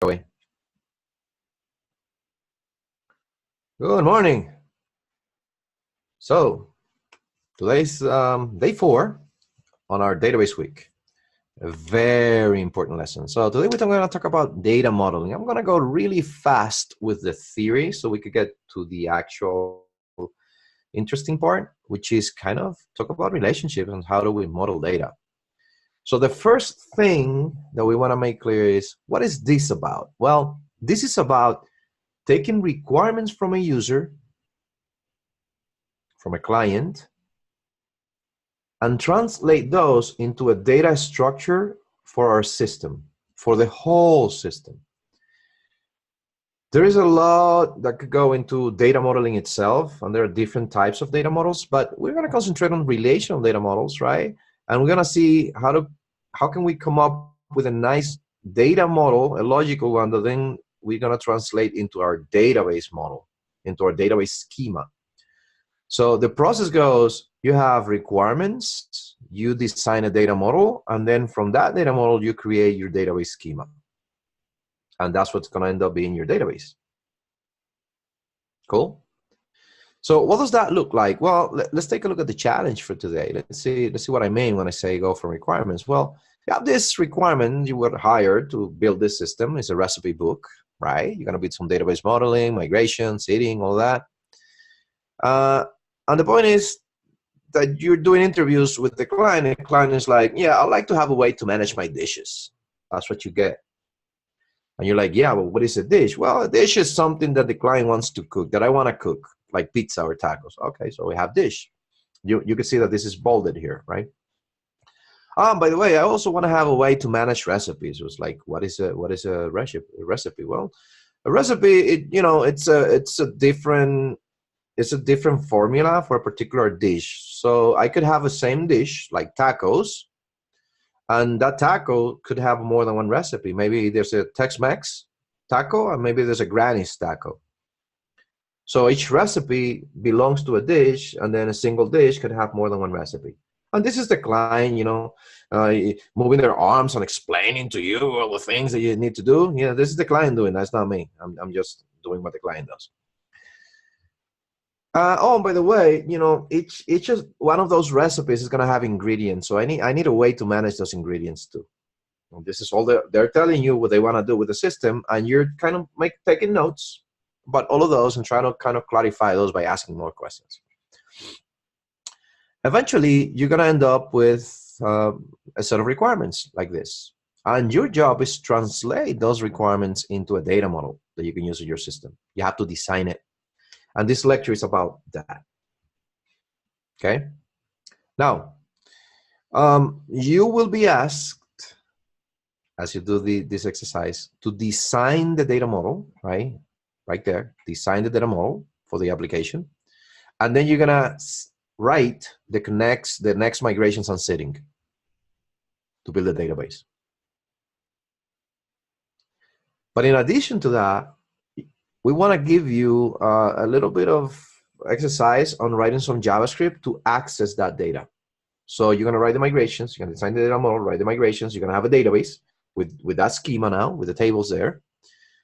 Good morning. So today's day 4 on our database week. A very important lesson. So today we're going to talk about data modeling. I'm going to go really fast with the theory so we could get to the actual interesting part, which is kind of talk about relationships and how do we model data. So the first thing that we want to make clear is, what is this about? Well, this is about taking requirements from a user, from a client, and translate those into a data structure for our system, for the whole system. There is a lot that could go into data modeling itself, and there are different types of data models, but we're going to concentrate on relational data models, right? And we're going to see how can we come up with a nice data model, a logical one, that then we're going to translate into our database model, into our database schema. So the process goes, you have requirements, you design a data model, and then from that data model, you create your database schema. And that's what's going to end up being your database. Cool? So what does that look like? Well, let's take a look at the challenge for today. Let's see what I mean when I say go from requirements. Well, you have this requirement you were hired to build this system. It's a recipe book, right? You're going to build some database modeling, migration, seeding, all that. And the point is that you're doing interviews with the client, and the client is like, yeah, I'd like to have a way to manage my dishes. That's what you get. And you're like, yeah, well, what is a dish? Well, a dish is something that the client wants to cook, that I want to cook, like pizza or tacos. Okay, so we have dish. You can see that this is bolded here, right? By the way, I also want to have a way to manage recipes. It was like, what is a recipe? Well, a recipe, it's a different formula for a particular dish. So I could have the same dish, like tacos, and that taco could have more than one recipe. Maybe there's a Tex-Mex taco, and maybe there's a Granny's taco. So each recipe belongs to a dish, and then a single dish could have more than one recipe. And this is the client, moving their arms and explaining to you all the things that you need to do. Yeah, this is the client doing. That's not me. I'm just doing what the client does. By the way, each just one of those recipes is going to have ingredients. So I need a way to manage those ingredients too. And this is all they're telling you what they want to do with the system, and you're kind of taking notes about all of those and trying to kind of clarify those by asking more questions. Eventually, you're going to end up with a set of requirements like this. And your job is to translate those requirements into a data model that you can use in your system. You have to design it. And this lecture is about that. Okay? Now, you will be asked, as you do this exercise, to design the data model, right? Right there. Design the data model for the application. And then you're going to write the next migrations and setting to build a database. But in addition to that, we want to give you a little bit of exercise on writing some JavaScript to access that data. So you're going to write the migrations, you're going to design the data model, write the migrations, you're going to have a database with that schema now, with the tables there.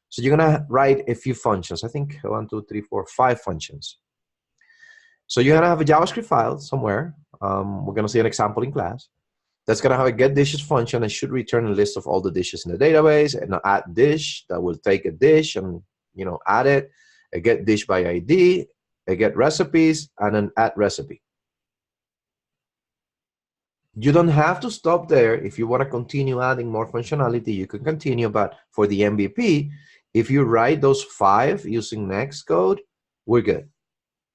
So you're going to write a few functions. I think 1, 2, 3, 4, 5 functions. So you're going to have a JavaScript file somewhere. We're going to see an example in class. That's going to have a get dishes function and should return a list of all the dishes in the database, and an add dish that will take a dish and add it, a get dish by ID, a get recipes, and an add recipe. You don't have to stop there. If you want to continue adding more functionality, you can continue, but for the MVP, if you write those 5 using Next code, we're good.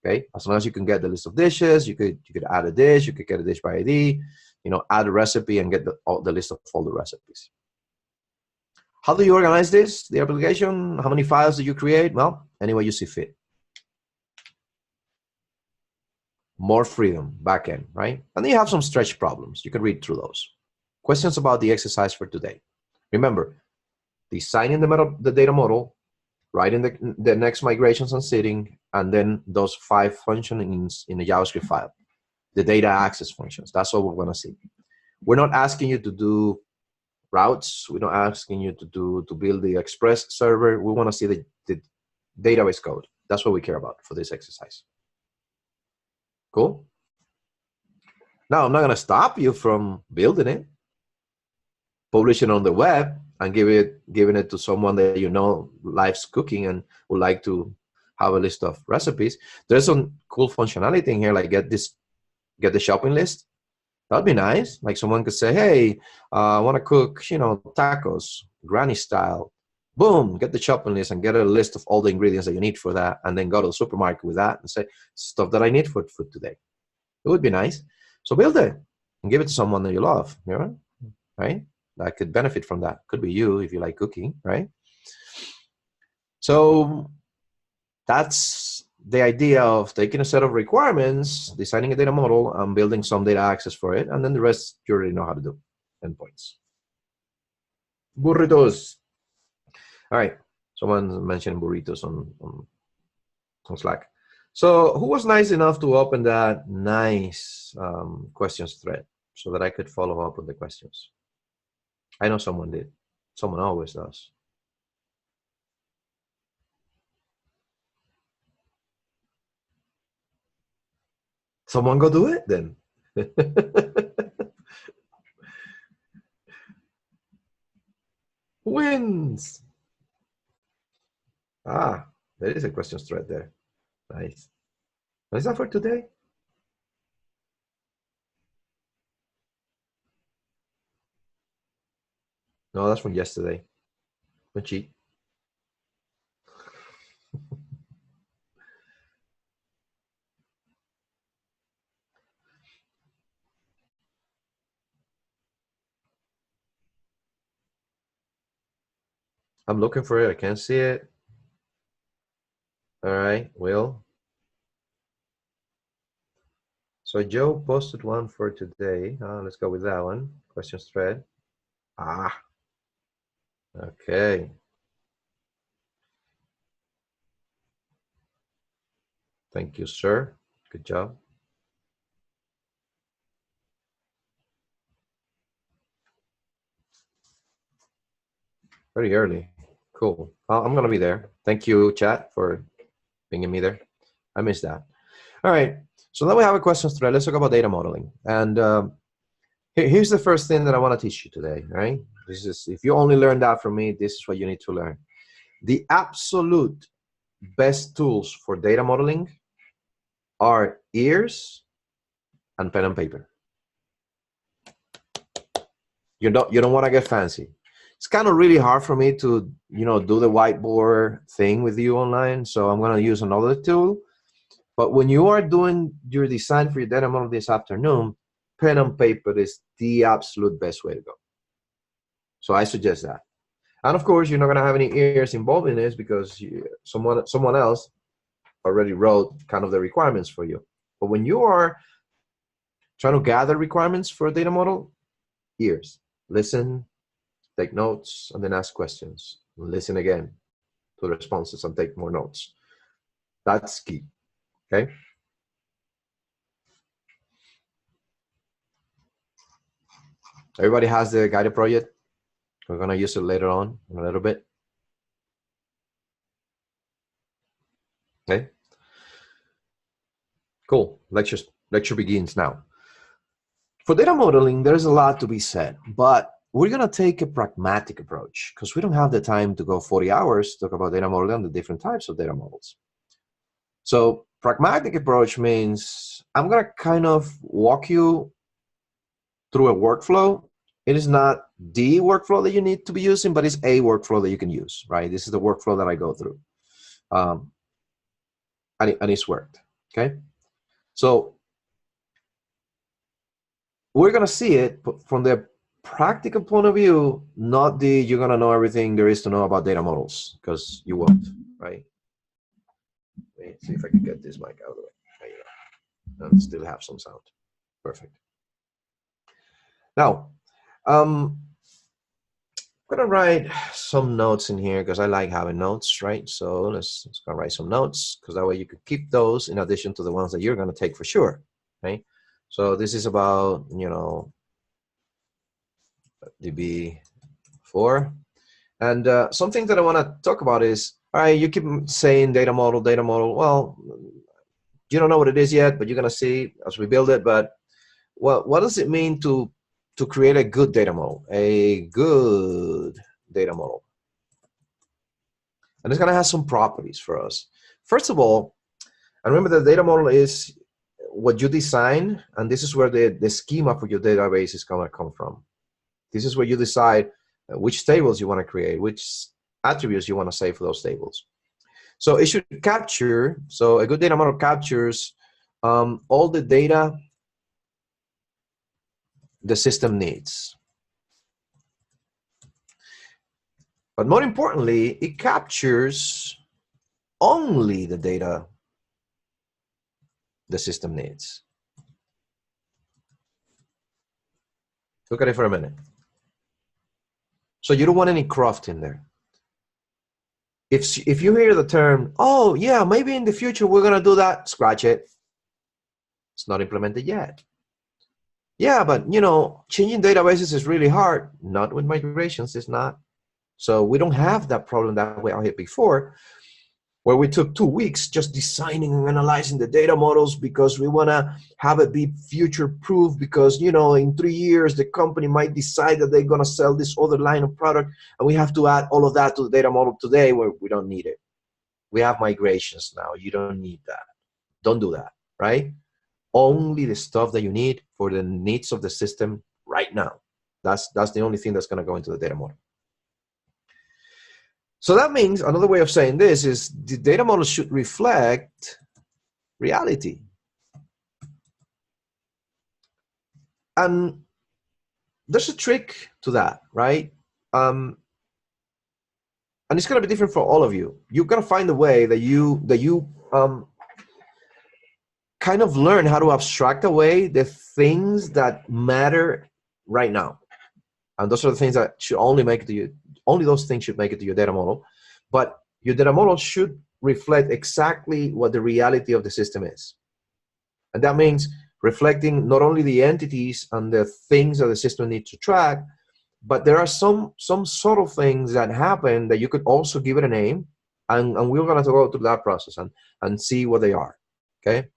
Okay, as long as you can get the list of dishes, you could add a dish, you could get a dish by ID, add a recipe and get the list of all the recipes. How do you organize this, the application? How many files do you create? Well, any way you see fit. More freedom, backend, right? And then you have some stretch problems. You can read through those. Questions about the exercise for today. Remember, designing the data model, writing the next migrations and setting, and then those 5 functions in the JavaScript file, the data access functions. That's all we're going to see. We're not asking you to do routes. We're not asking you to build the Express server. We want to see the database code. That's what we care about for this exercise. Cool. Now, I'm not going to stop you from building it, publishing on the web, and giving it to someone that you know likes cooking and would like to have a list of recipes. There's some cool functionality in here, like get the shopping list. That'd be nice. Like someone could say, hey, I want to cook, tacos, granny style. Boom, get the shopping list and get a list of all the ingredients that you need for that, and then go to the supermarket with that and say, stuff that I need for food today. It would be nice. So build it and give it to someone that you love, right? That could benefit from that. Could be you if you like cooking, right? So that's the idea of taking a set of requirements, designing a data model, and building some data access for it, and then the rest you already know how to do. Endpoints. Burritos. All right. Someone mentioned burritos on Slack. So who was nice enough to open that nice questions thread so that I could follow up with the questions? I know someone did. Someone always does. Someone go do it then. Wins. Ah, there is a questions thread there. Nice. What is that for today? No, that's from yesterday. Don't cheat. I'm looking for it. I can't see it. All right, Will. So Joe posted one for today. Let's go with that one. Questions thread. Ah, okay. Thank you, sir. Good job. Very early. Cool. I'm going to be there. Thank you, chat, for bringing me there. I missed that. All right. So now we have a questions thread. Let's talk about data modeling. And here's the first thing that I want to teach you today, right? This is, if you only learn that from me, this is what you need to learn. The absolute best tools for data modeling are ears and pen and paper. You don't want to get fancy. It's kind of really hard for me to, do the whiteboard thing with you online. So I'm going to use another tool. But when you are doing your design for your data model this afternoon, pen and paper is the absolute best way to go. So I suggest that. And of course, you're not going to have any ears involved in this because someone else already wrote kind of the requirements for you. But when you are trying to gather requirements for a data model, ears. Listen, take notes, and then ask questions. Listen again to the responses and take more notes. That's key, okay? Everybody has the guided project. We're going to use it later on in a little bit. Okay? Cool. Lecture begins now. For data modeling, there's a lot to be said, but we're going to take a pragmatic approach because we don't have the time to go 40 hours to talk about data modeling and the different types of data models. So pragmatic approach means I'm going to kind of walk you through a workflow. It is not the workflow that you need to be using, but it's a workflow that you can use, right? This is the workflow that I go through. And it's worked, okay? So we're going to see it from the practical point of view, not the you're going to know everything there is to know about data models, because you won't, right? Let me see if I can get this mic out of the way. There you go. And still have some sound. Perfect. Now, I'm going to write some notes in here because I like having notes, right? So let's go write some notes because that way you could keep those in addition to the ones that you're going to take for sure, right? So this is about, DB 4. And something that I want to talk about is, all right, you keep saying data model, data model. Well, you don't know what it is yet, but you're going to see as we build it. But what does it mean to create a good data model? A good data model. And it's going to have some properties for us. First of all, and remember the data model is what you design, and this is where the schema for your database is going to come from. This is where you decide which tables you want to create, which attributes you want to save for those tables. So it should capture, so a good data model captures all the data the system needs. But more importantly, it captures only the data the system needs. Look at it for a minute. So you don't want any cruft in there. If you hear the term, oh yeah, maybe in the future we're gonna do that, scratch it. It's not implemented yet. Yeah, but you know, changing databases is really hard. Not with migrations, it's not. So we don't have that problem that we had before, where we took 2 weeks just designing and analyzing the data models because we want to have it be future-proof because, you know, in 3 years, the company might decide that they're going to sell this other line of product, and we have to add all of that to the data model today where we don't need it. We have migrations now. You don't need that. Don't do that, right? Only the stuff that you need for the needs of the system right now. That's the only thing that's going to go into the data model. So that means another way of saying this is the data model should reflect reality. And there's a trick to that, right? And it's going to be different for all of you. You've got to find a way that you kind of learn how to abstract away the things that matter right now. And those are the things that should only make it to you. Only those things should make it to your data model. But your data model should reflect exactly what the reality of the system is. And that means reflecting not only the entities and the things that the system needs to track, but there are some subtle things that happen that you could also give it a name. And we're going to go through that process and see what they are. Okay?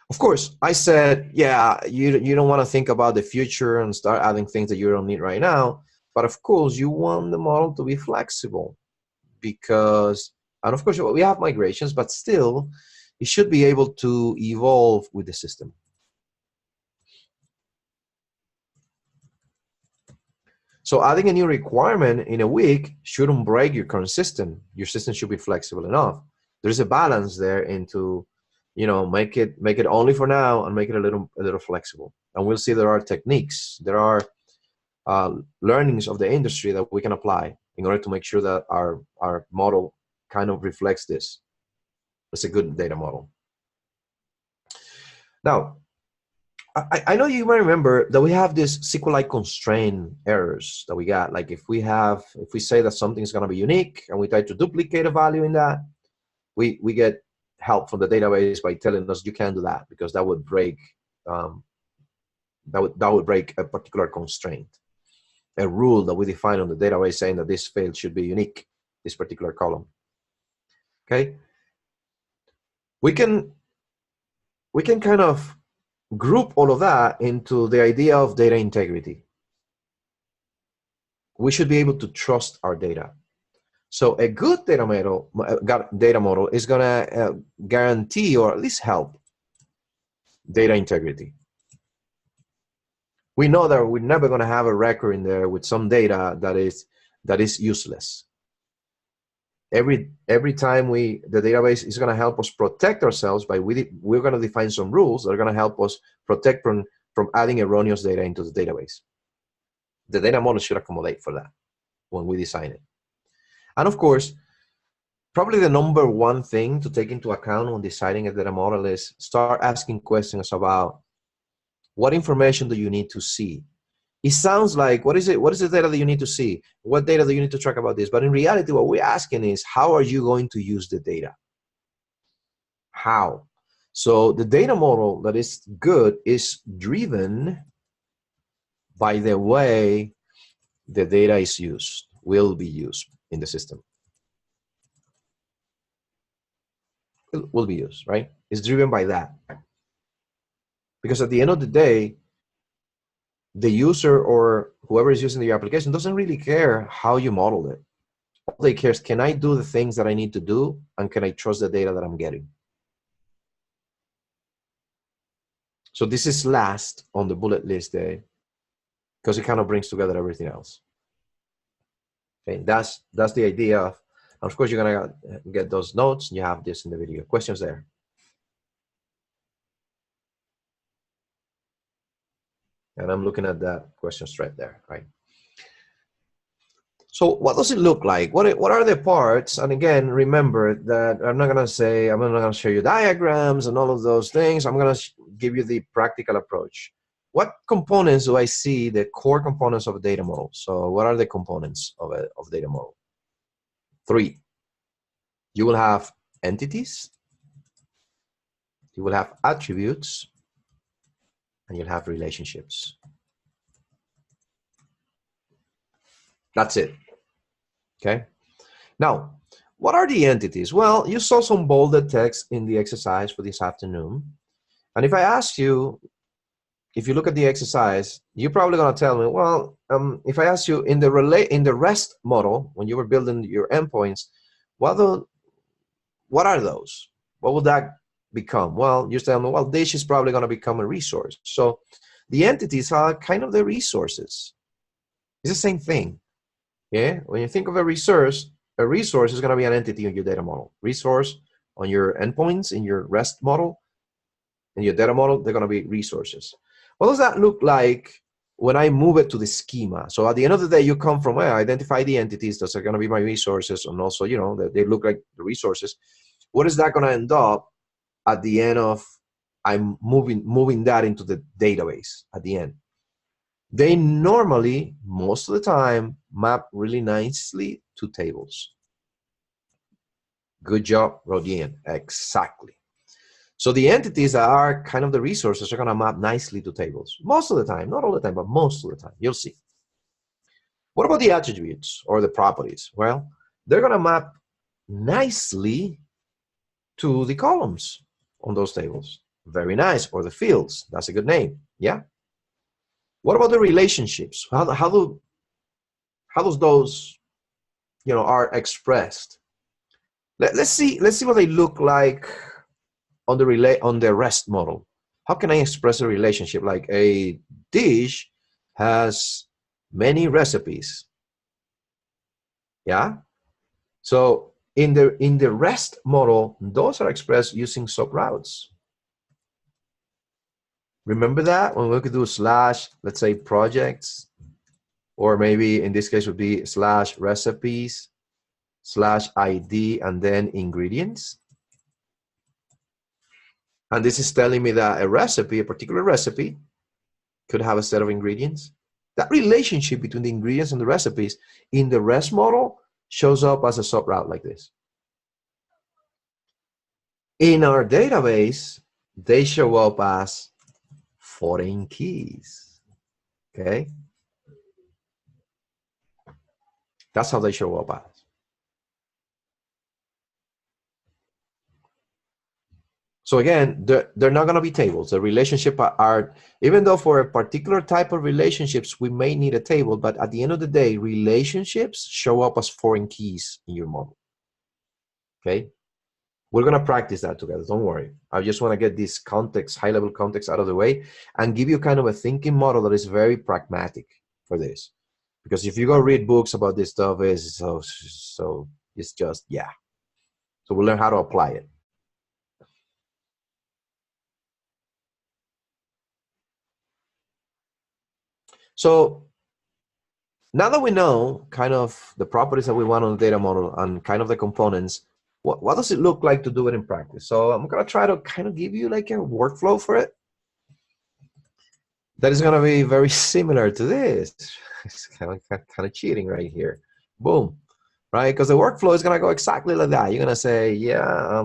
Of course, I said, yeah, you don't want to think about the future and start adding things that you don't need right now. But of course, you want the model to be flexible because, and of course, we have migrations, but still, it should be able to evolve with the system. So adding a new requirement in a week shouldn't break your current system. Your system should be flexible enough. There's a balance there into, you know, make it only for now and make it a little flexible. And we'll see there are techniques, there are learnings of the industry that we can apply in order to make sure that our model kind of reflects this. It's a good data model. Now, I know you might remember that we have this SQLite constraint errors that we got. Like if we say that something is going to be unique and we try to duplicate a value in that, we get help from the database by telling us you can't do that because that would break that would break a particular constraint, a rule that we define on the database saying that this field should be unique, this particular column. Okay, we can kind of group all of that into the idea of data integrity. We should be able to trust our data. So a good data model is going to guarantee or at least help data integrity. We know that we're never going to have a record in there with some data that is useless. Every time the database is going to help us protect ourselves by we're going to define some rules that are going to help us protect from adding erroneous data into the database. The data model should accommodate for that when we design it. And of course, probably the number one thing to take into account when deciding a data model is start asking questions about what information do you need to see. It sounds like, what is the data that you need to see? What data do you need to track about this? But in reality, what we're asking is, how are you going to use the data? How? So the data model that is good is driven by the way the data is used, will be used in the system. It will be used, right? It's driven by that. Because at the end of the day, the user or whoever is using the application doesn't really care how you modeled it. All they care is, can I do the things that I need to do, and can I trust the data that I'm getting? So this is last on the bullet list there, because it kind of brings together everything else. Okay, that's the idea of course, you're gonna get those notes. You have this in the video. Questions there? And I'm looking at that question right there, right? So what does it look like? What are the parts? And again, remember that I'm not gonna show you diagrams and all of those things. I'm gonna give you the practical approach. What components do I see the core components of a data model? So what are the components of a data model? 3. You will have entities, you will have attributes, and you'll have relationships. That's it. Okay. Now, what are the entities? Well, you saw some bolded text in the exercise for this afternoon. And if I ask you, if you look at the exercise, you're probably going to tell me, well, if I ask you in the REST model, when you were building your endpoints, what are those? What would that become? Well, you're telling me, well, dish is probably going to become a resource. So the entities are kind of the resources. It's the same thing. Yeah, when you think of a resource is going to be an entity in your data model. Resource on your endpoints in your REST model, in your data model, they're going to be resources. What does that look like when I move it to the schema? So at the end of the day, you come from, well, identify the entities, those are going to be my resources, and also, you know, they look like the resources. What is that going to end up at the end of I'm moving that into the database at the end? They normally, most of the time, map really nicely to tables. Good job, Rodian. Exactly. So the entities that are kind of the resources are going to map nicely to tables. Most of the time, not all the time, but most of the time. You'll see. What about the attributes or the properties? Well, they're going to map nicely to the columns on those tables. Very nice. Or the fields. That's a good name. Yeah. What about the relationships? How does those, you know, are expressed? Let's see what they look like on the REST model. How can I express a relationship? Like a dish has many recipes. Yeah. So in the REST model, those are expressed using subroutes. Remember that when we could do slash, let's say projects, or maybe in this case would be slash recipes, slash ID, and then ingredients. And this is telling me that a recipe, a particular recipe, could have a set of ingredients. That relationship between the ingredients and the recipes in the REST model shows up as a subroute like this. In our database, they show up as foreign keys. Okay? That's how they show up as. So again, they're not going to be tables. The relationship are, even though for a particular type of relationships, we may need a table, but at the end of the day, relationships show up as foreign keys in your model. Okay? We're going to practice that together. Don't worry. I just want to get this context, high-level context out of the way and give you kind of a thinking model that is very pragmatic for this. Because if you go read books about this stuff, it's it's just, yeah. So we'll learn how to apply it. So now that we know kind of the properties that we want on the data model and kind of the components, what does it look like to do it in practice? So I'm going to try to kind of give you like a workflow for it that is going to be very similar to this. It's kind of cheating right here. Boom. Right? Because the workflow is going to go exactly like that. You're going to say, yeah,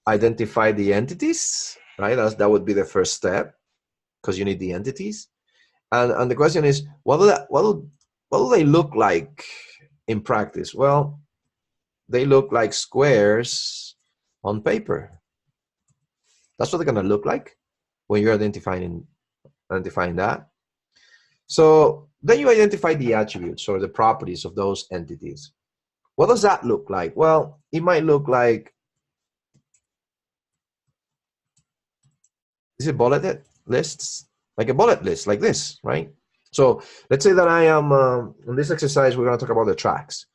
identify the entities, right? That would be the first step because you need the entities. And the question is, what do they look like in practice? Well, they look like squares on paper. That's what they're going to look like when you're identifying that. So then you identify the attributes or the properties of those entities. What does that look like? Well, it might look like, is it bulleted lists? Like a bullet list, like this, right? So let's say that I am, in this exercise, we're going to talk about the tracks.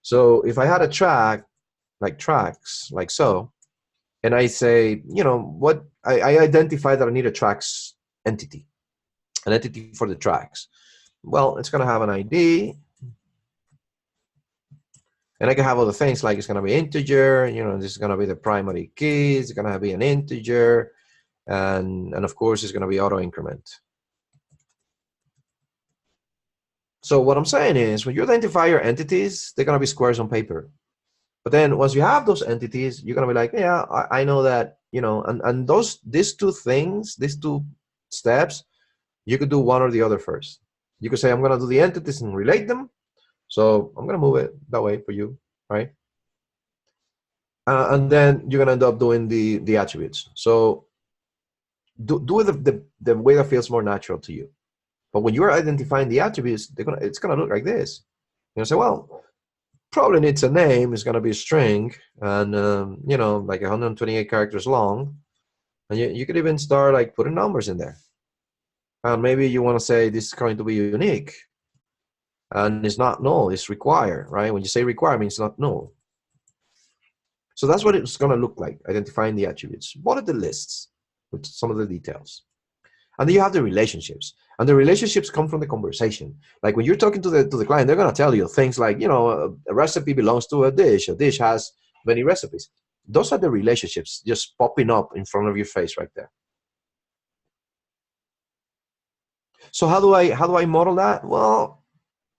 So if I had a track, like tracks, like so, and I say, you know, what, I identify that I need a tracks entity, an entity for the tracks. Well, it's going to have an ID, and I can have other things like it's going to be integer, you know, this is going to be the primary key, it's going to be an integer, and of course, it's going to be auto increment. So what I'm saying is, when you identify your entities, they're going to be squares on paper. But then once you have those entities, you're going to be like, yeah, I know that, you know, and these two things, these two steps, you could do one or the other first. You could say, I'm going to do the entities and relate them. So I'm going to move it that way for you, right? And then you're going to end up doing the attributes. So do it the way that feels more natural to you. But when you're identifying the attributes, it's going to look like this. You know, say, well, probably needs a name. It's going to be a string, and you know, like 128 characters long. And you could even start like putting numbers in there. And maybe you want to say this is going to be unique, and it's not null. It's require, right? When you say require, it means not null. So that's what it's going to look like, identifying the attributes. What are the lists with some of the details? And then you have the relationships. And the relationships come from the conversation. Like when you're talking to the client, they're going to tell you things like, you know, a recipe belongs to a dish has many recipes. Those are the relationships just popping up in front of your face right there. So how do I model that? Well,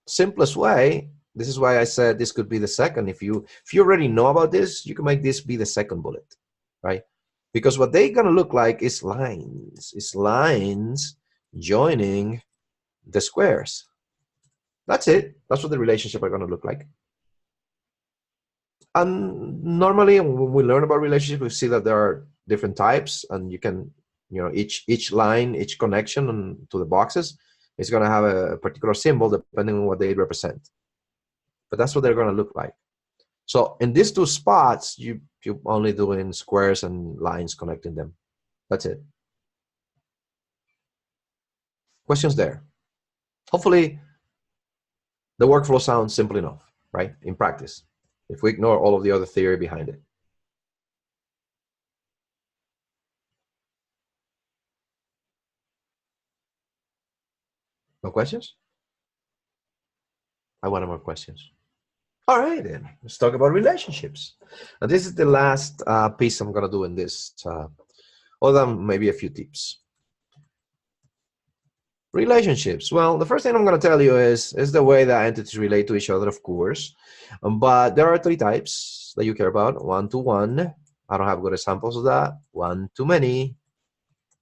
simplest way, this is why I said this could be the second. If you already know about this, you can make this be the second bullet, right? Because what they're going to look like is lines. It's lines joining the squares. That's it. That's what the relationship are going to look like. And normally when we learn about relationships, we see that there are different types, and you can, you know, each line, each connection to the boxes is going to have a particular symbol depending on what they represent. But that's what they're going to look like. So in these two spots, you only doing squares and lines connecting them. That's it. Questions there? Hopefully, the workflow sounds simple enough, right? In practice, if we ignore all of the other theory behind it. No questions? I want more questions. All right, then. Let's talk about relationships. And this is the last piece I'm going to do in this, other than maybe a few tips. Relationships. Well, the first thing I'm going to tell you is the way that entities relate to each other, of course. But there are three types that you care about. One-to-one. I don't have good examples of that. One-to-many.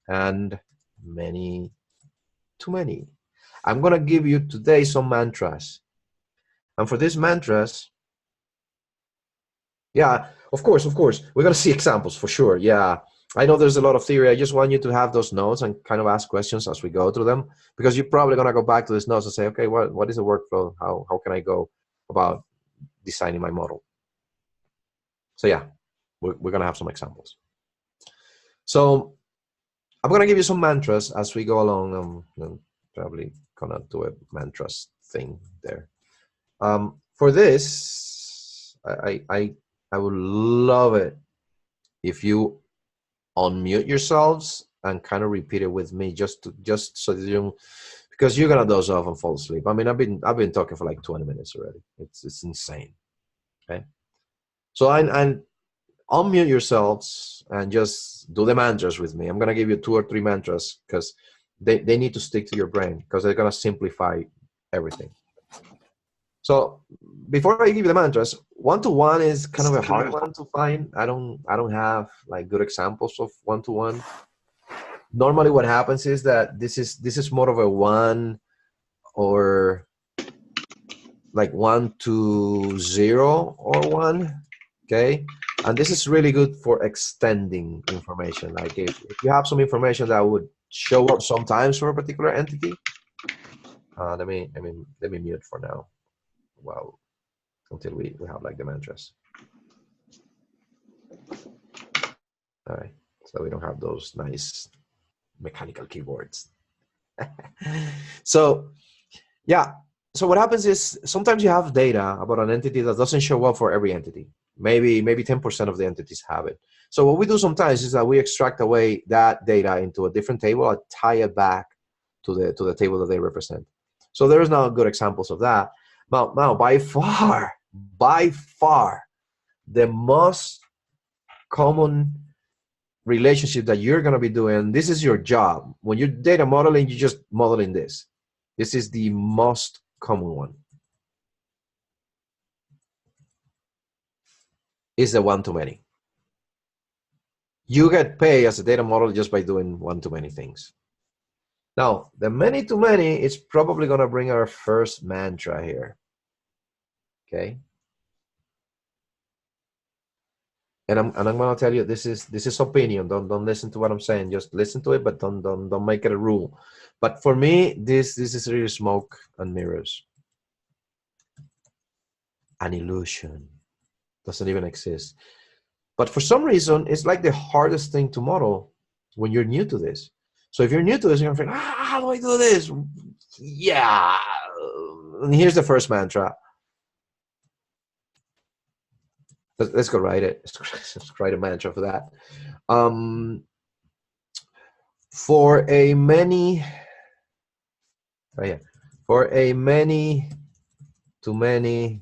And many-to-many. I'm going to give you today some mantras. And for these mantras, yeah, of course, we're going to see examples for sure. Yeah, I know there's a lot of theory. I just want you to have those notes and kind of ask questions as we go through them, because you're probably going to go back to these notes and say, okay, what is the workflow? How can I go about designing my model? So yeah, we're going to have some examples. So I'm going to give you some mantras as we go along. I'm probably going to do a mantras thing there. For this, I would love it if you unmute yourselves and kind of repeat it with me, just so that you, because you're gonna doze off and fall asleep. I mean, I've been talking for like 20 minutes already. It's insane. Okay, so and unmute yourselves and just do the mantras with me. I'm gonna give you 2 or 3 mantras because they need to stick to your brain, because they're gonna simplify everything. So before I give you the mantras, one-to-one is kind of a hard one to find. I don't have like good examples of one-to-one. Normally what happens is that this is more of a one, or like 1 to 0 or 1, okay? And this is really good for extending information. Like if you have some information that would show up sometimes for a particular entity, let me mute for now. Well, until we have like the mantras. All right, so we don't have those nice mechanical keyboards. So yeah, so what happens is sometimes you have data about an entity that doesn't show up for every entity. Maybe 10% of the entities have it. So what we do sometimes is that we extract away that data into a different table and tie it back to the table that they represent. So there is now good examples of that. Now by far, the most common relationship that you're going to be doing, this is your job. When you're data modeling, you're just modeling this. This is the most common one. Is the one-to-many. You get paid as a data model just by doing one-to-many things. Now, the many-to-many is probably going to bring our first mantra here. Okay. And I'm going to tell you, this is opinion. Don't listen to what I'm saying. Just listen to it, but don't make it a rule. But for me, this is really smoke and mirrors. An illusion. Doesn't even exist. But for some reason, it's like the hardest thing to model when you're new to this. So if you're new to this, you're going to think, how do I do this? Yeah. And here's the first mantra. Let's go write it. Let's write a mantra for that. For a many, for a many-to-many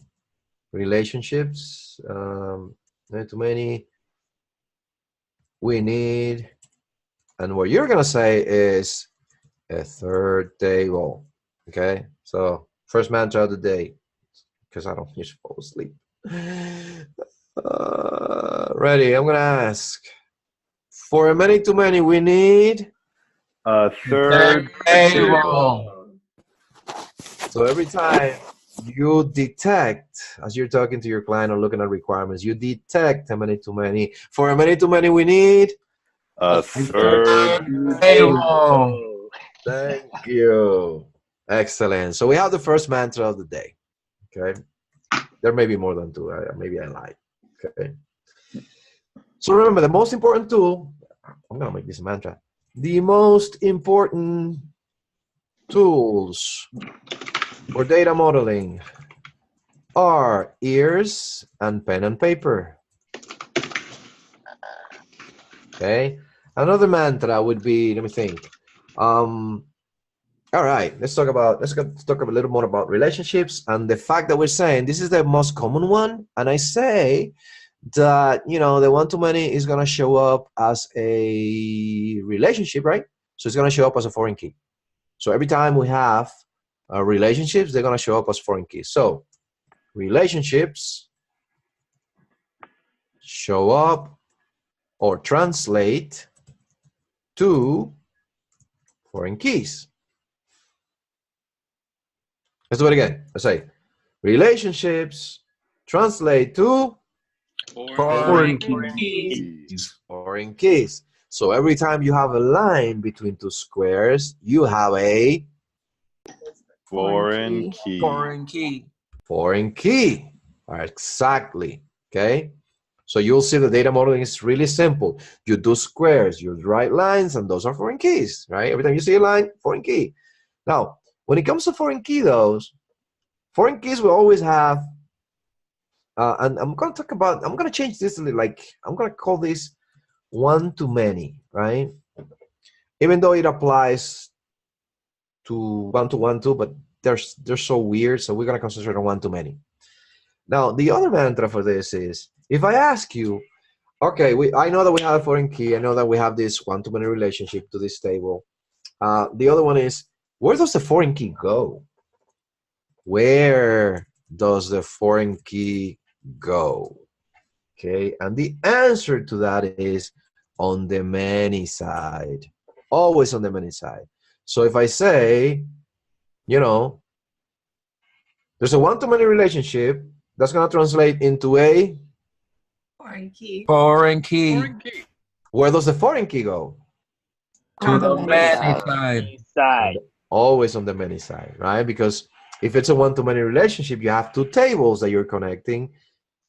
relationships, many-to-many, we need, and what you're going to say is a third table. Okay, so first mantra of the day, because I don't usually fall asleep. Ready, I'm going to ask. For a many-to-many, we need a third table. So every time you detect, as you're talking to your client or looking at requirements, you detect a many-to-many. For a many-to-many, we need a third table. Thank you. Excellent. So we have the first mantra of the day. Okay. There may be more than two. Maybe I lied. Okay. So remember, the most important tool, I'm going to make this a mantra. The most important tools for data modeling are ears and pen and paper. Okay. Another mantra would be, let me think. All right, let's talk a little more about relationships and the fact that we're saying this is the most common one. And I say that, you know, the one-to-many is going to show up as a relationship, right? So it's going to show up as a foreign key. So every time we have relationships, they're going to show up as foreign keys. So relationships show up or translate to foreign keys. Let's do it again. Let's say relationships translate to Foreign keys. Foreign keys. So every time you have a line between two squares, you have a Foreign key. Foreign key. Exactly. Okay. So you'll see the data modeling is really simple. You do squares, you write lines, and those are foreign keys, right? Every time you see a line, foreign key. Now, when it comes to foreign key, those foreign keys will always have, and I'm going to talk about, I'm going to change this, like, I'm going to call this one-to-many, right? Even though it applies to one-to-one too, but they're so weird, so we're going to concentrate on one-to-many. Now, the other mantra for this is, if I ask you, okay, I know that we have a foreign key, I know that we have this one-to-many relationship to this table. The other one is, where does the foreign key go? Where does the foreign key go? Okay, and the answer to that is on the many side. always on the many side. So if I say, you know, there's a one-to-many relationship, that's going to translate into a Foreign key. Foreign key. Foreign key. where does the foreign key go? To the many side. side. Always on the many side, right? Because if it's a one-to-many relationship, you have two tables that you're connecting.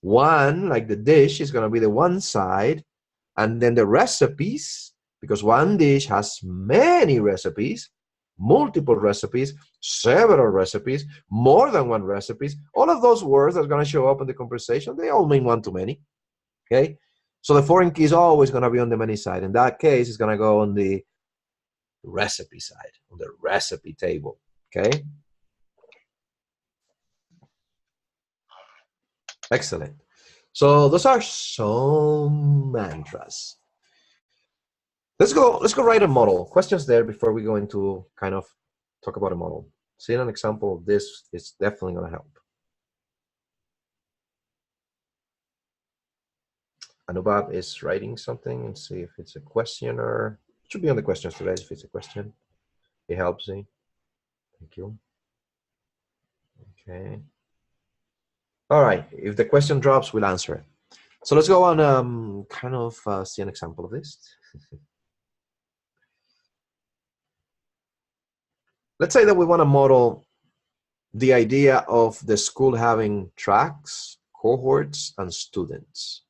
One, like the dish, is going to be the one side, and then the recipes, because one dish has many recipes, multiple recipes, several recipes, more than one recipes. All of those words that are going to show up in the conversation, they all mean one-to-many, okay? So the foreign key is always going to be on the many side. In that case, it's going to go on the recipe side, on the recipe table, okay? Excellent. So those are some mantras. Let's go write a model. Questions there before we go into kind of talk about a model. Seeing an example of this is definitely going to help. Anubhav is writing something, and see if it's a question, or it should be on the questions today if it's a question. It helps me. Thank you. Okay. All right. If the question drops, we'll answer it. So let's go on kind of see an example of this. Let's say that we want to model the idea of the school having tracks, cohorts, and students.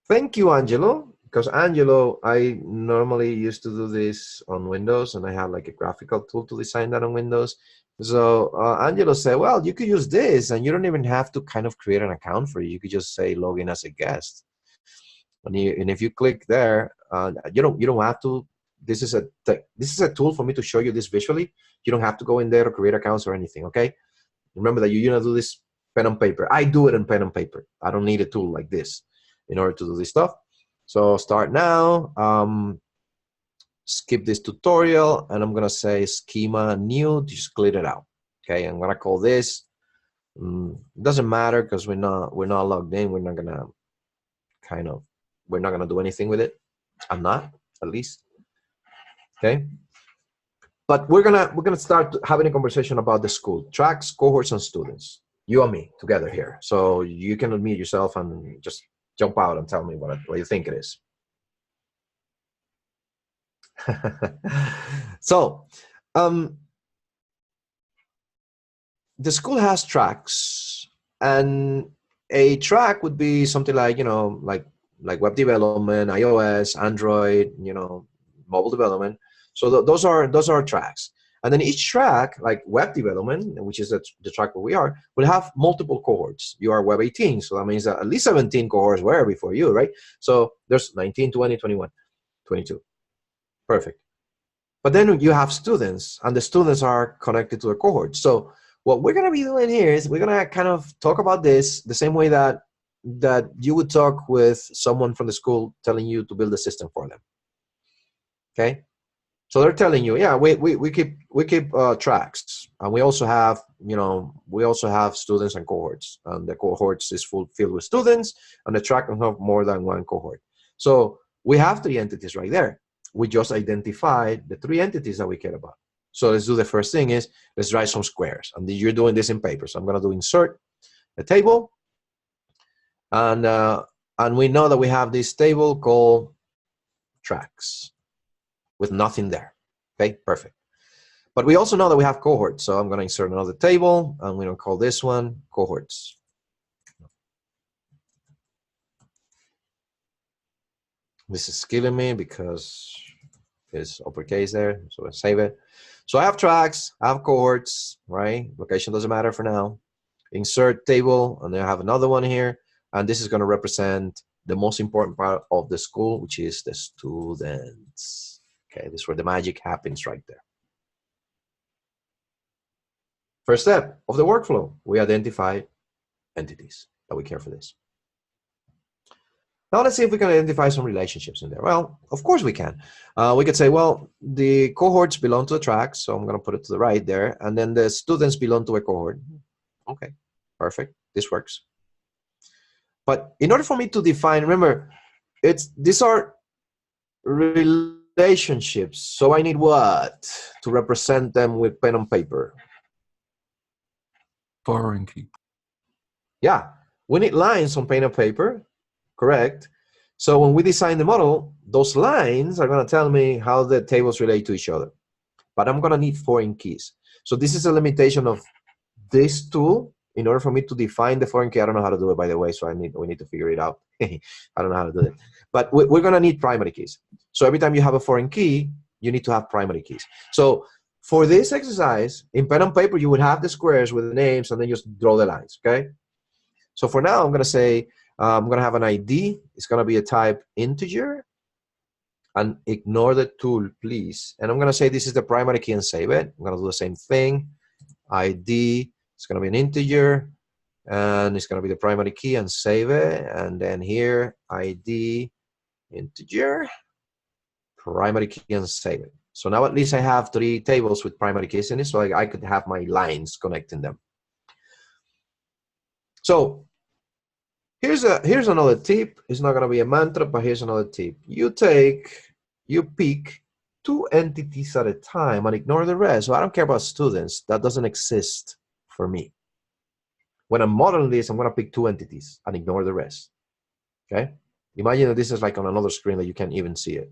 Thank you, Angelo, because Angelo, I normally used to do this on Windows, and I have like a graphical tool to design that on Windows. So Angelo said, well, you could use this, and you don't even have to kind of create an account for it. You could just say log in as a guest. And if you click there, you don't have to. This is a tool for me to show you this visually. You don't have to go in there to create accounts or anything. Okay. Remember that you do this pen and paper. I do it in pen and paper. I don't need a tool like this in order to do this stuff. So start now. Skip this tutorial, and I'm gonna say schema new. Just clear it out. Okay. I'm gonna call this. It doesn't matter because we're not logged in. We're not gonna do anything with it. I'm not, at least. Okay, but we're gonna start having a conversation about the school tracks, cohorts, and students. You and me together here. So you can unmute yourself and just jump out and tell me what you think it is. So, the school has tracks, and a track would be something like like web development, iOS, Android, mobile development. So those are tracks. And then each track, like web development, which is the track where we are, will have multiple cohorts. You are WEB18, so that means that at least 17 cohorts were before you, right? So there's 19, 20, 21, 22. Perfect. But then you have students, and the students are connected to a cohort. So what we're going to be doing here is we're going to kind of talk about this the same way that you would talk with someone from the school telling you to build a system for them. Okay? So they're telling you, yeah, we keep tracks, and we also have students and cohorts, and the cohorts is filled with students, and the track can have more than one cohort. So we have 3 entities right there. We just identified the 3 entities that we care about. So let's do the first thing is let's write some squares, and you're doing this in paper. So I'm going to do insert a table, and we know that we have this table called tracks, with nothing there. Okay, perfect. But we also know that we have cohorts. So I'm going to insert another table, and we're going to call this one cohorts. This is killing me because it's uppercase there. So let's save it. So I have tracks, I have cohorts, right? Location doesn't matter for now. Insert table, and then I have another one here. And this is going to represent the most important part of the school, which is the students. Okay, this is where the magic happens right there. First step of the workflow, we identify entities that we care for this. Now let's see if we can identify some relationships in there. Well, of course we can. We could say, well, the cohorts belong to a track, so I'm going to put it to the right there, and then the students belong to a cohort. Okay, perfect. This works. But in order for me to define, remember, these are relationships. So I need what to represent them with pen and paper? Foreign key. Yeah, we need lines on pen and paper, correct? So when we design the model, those lines are going to tell me how the tables relate to each other. But I'm going to need foreign keys. So this is a limitation of this tool. In order for me to define the foreign key, I don't know how to do it, by the way, so we need to figure it out. I don't know how to do it. But we're going to need primary keys. So every time you have a foreign key, you need to have primary keys. So for this exercise, in pen and paper, you would have the squares with the names, and then just draw the lines, okay? So for now, I'm going to say, I'm going to have an ID. It's going to be a type integer. And ignore the tool, please. And I'm going to say this is the primary key and save it. I'm going to do the same thing. ID, it's going to be an integer. And it's going to be the primary key and save it. And then here, ID, integer, primary key and save it. So now at least I have 3 tables with primary keys in it, so I could have my lines connecting them. So here's another tip. It's not going to be a mantra, but here's another tip. You pick 2 entities at a time and ignore the rest. So I don't care about students. That doesn't exist for me. When I'm modeling this, I'm going to pick 2 entities and ignore the rest. Okay? Imagine that this is like on another screen that you can't even see it.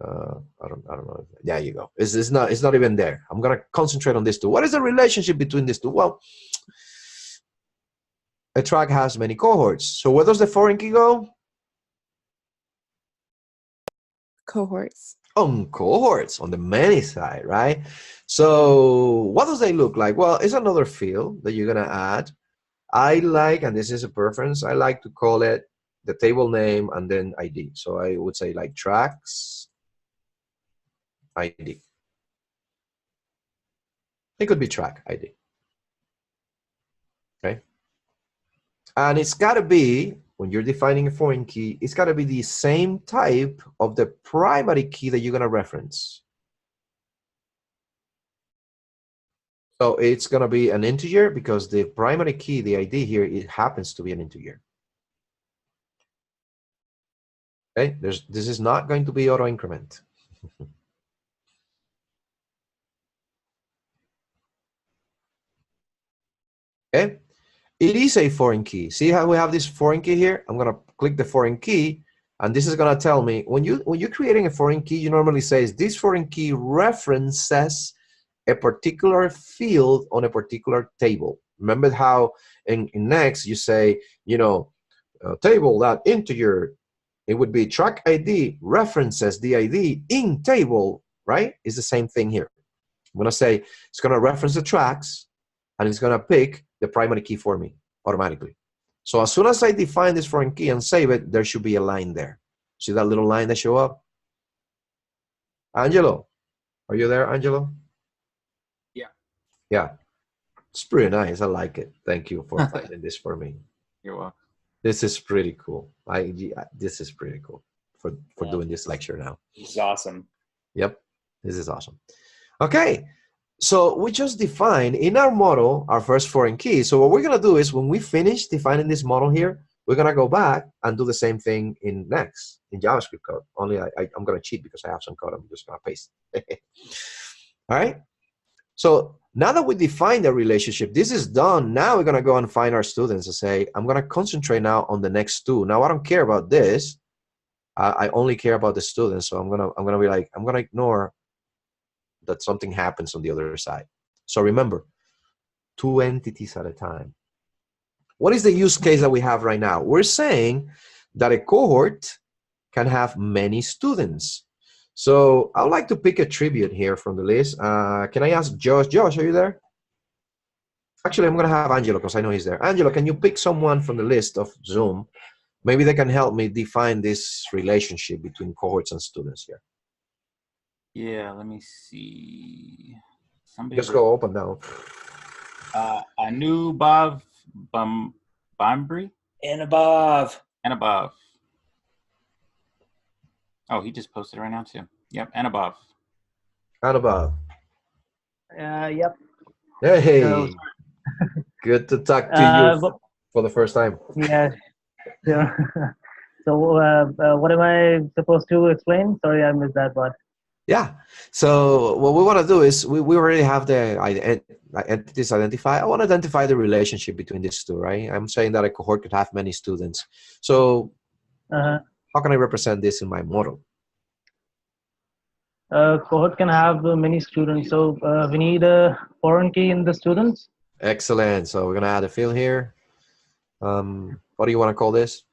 I don't know. There you go. It's not even there. I'm going to concentrate on these 2. What is the relationship between these 2? Well, a track has many cohorts. So where does the foreign key go? Cohorts. On cohorts, on the many side, right? So what does they look like? Well, it's another field that you're going to add. I like, and this is a preference, I like to call it the table name and then ID. So I would say like tracks ID. It could be track ID. Okay. And it's got to be, when you're defining a foreign key, it's got to be the same type of the primary key that you're going to reference. So it's going to be an integer because the primary key, the ID here, it happens to be an integer. Okay, this is not going to be auto increment. Okay, it is a foreign key. See how we have this foreign key here? I'm going to click the foreign key, and this is going to tell me when you're creating a foreign key, you normally say this foreign key references a particular field on a particular table. Remember how in next you say, you know, table that integer, it would be track ID references the ID in table, right? It's the same thing here. I'm going to say it's going to reference the tracks, and it's going to pick the primary key for me automatically. So as soon as I define this foreign key and save it, there should be a line there. See that little line that show up? Angelo, are you there, Angelo? Yeah, it's pretty nice. I like it. Thank you for finding this for me. You're welcome. This is pretty cool. This is pretty cool for doing this lecture now. This is awesome. Yep, this is awesome. Okay, so we just defined in our model our first foreign key. So what we're gonna do is when we finish defining this model here, we're gonna go back and do the same thing in next in JavaScript code. Only I'm gonna cheat because I have some code. I'm just gonna paste. All right. So now that we define the relationship, this is done. Now we're going to go and find our students and say, I'm going to concentrate now on the next 2. Now I don't care about this. I only care about the students. So I'm going to be like, I'm going to ignore that something happens on the other side. So remember, 2 entities at a time. What is the use case that we have right now? We're saying that a cohort can have many students. So I would like to pick a tribute here from the list. Can I ask Josh? Josh, are you there? Actually, I'm going to have Angelo because I know he's there. Angelo, can you pick someone from the list of Zoom? Maybe they can help me define this relationship between cohorts and students here. Yeah, let me see. Somebody Just go up and down. Anubhav Bambri? And above. And above. Oh, he just posted right now too. Yep, and above. And above. Yep. Hey, So, good to talk to you for the first time. yeah. So, So what am I supposed to explain? Sorry, I missed that part. Yeah. So what we want to do is we already have the entities identified. I want to identify the relationship between these two, right? I'm saying that a cohort could have many students. So how can I represent this in my model? Cohort can have many students. So we need a foreign key in the students. Excellent. So we're going to add a field here. What do you want to call this?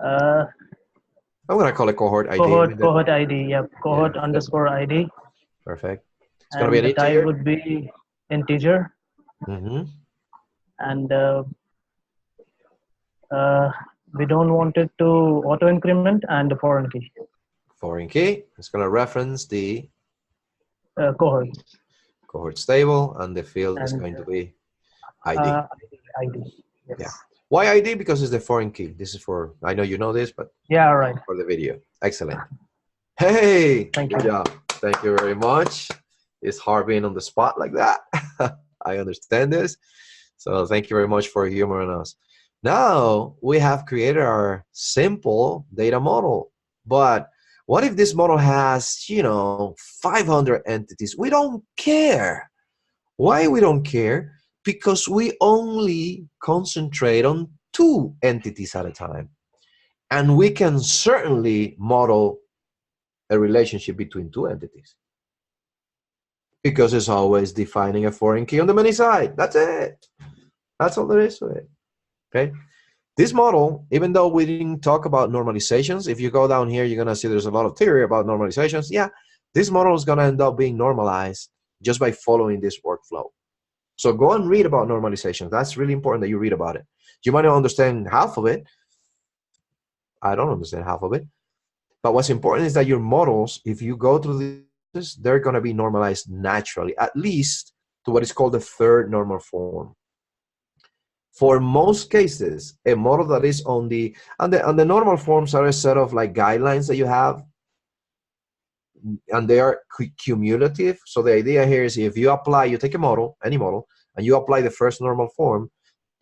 Uh, I'm going to call it cohort ID. cohort ID. Yep. Cohort underscore ID. Perfect. It's And going to be an the type integer. would be integer. And we don't want it to auto increment and the foreign key. Foreign key. It's going to reference the cohort. Cohort stable, and the field is going to be ID. ID. Yes. Yeah. Why ID? Because it's the foreign key. This is for, I know you know this, but yeah, right. For the video. Excellent. Hey, Thank good you. job. Thank you very much. It's hard being on the spot like that. I understand this. So thank you very much for humoring us. Now we have created our simple data model. But what if this model has, 500 entities? We don't care. Why we don't care? Because we only concentrate on 2 entities at a time. And we can certainly model a relationship between 2 entities. Because it's always defining a foreign key on the many side. That's it. That's all there is to it. Okay? This model, even though we didn't talk about normalizations, if you go down here, you're going to see there's a lot of theory about normalizations. Yeah, this model is going to end up being normalized just by following this workflow. So go and read about normalizations. That's really important that you read about it. You might not understand half of it. I don't understand half of it. But what's important is that your models, if you go through this, they're going to be normalized naturally, at least to what is called the third normal form. For most cases, a model that is on the normal forms are a set of like guidelines that you have, and they are cumulative. So the idea here is if you apply, you take a model, any model, and you apply the first normal form,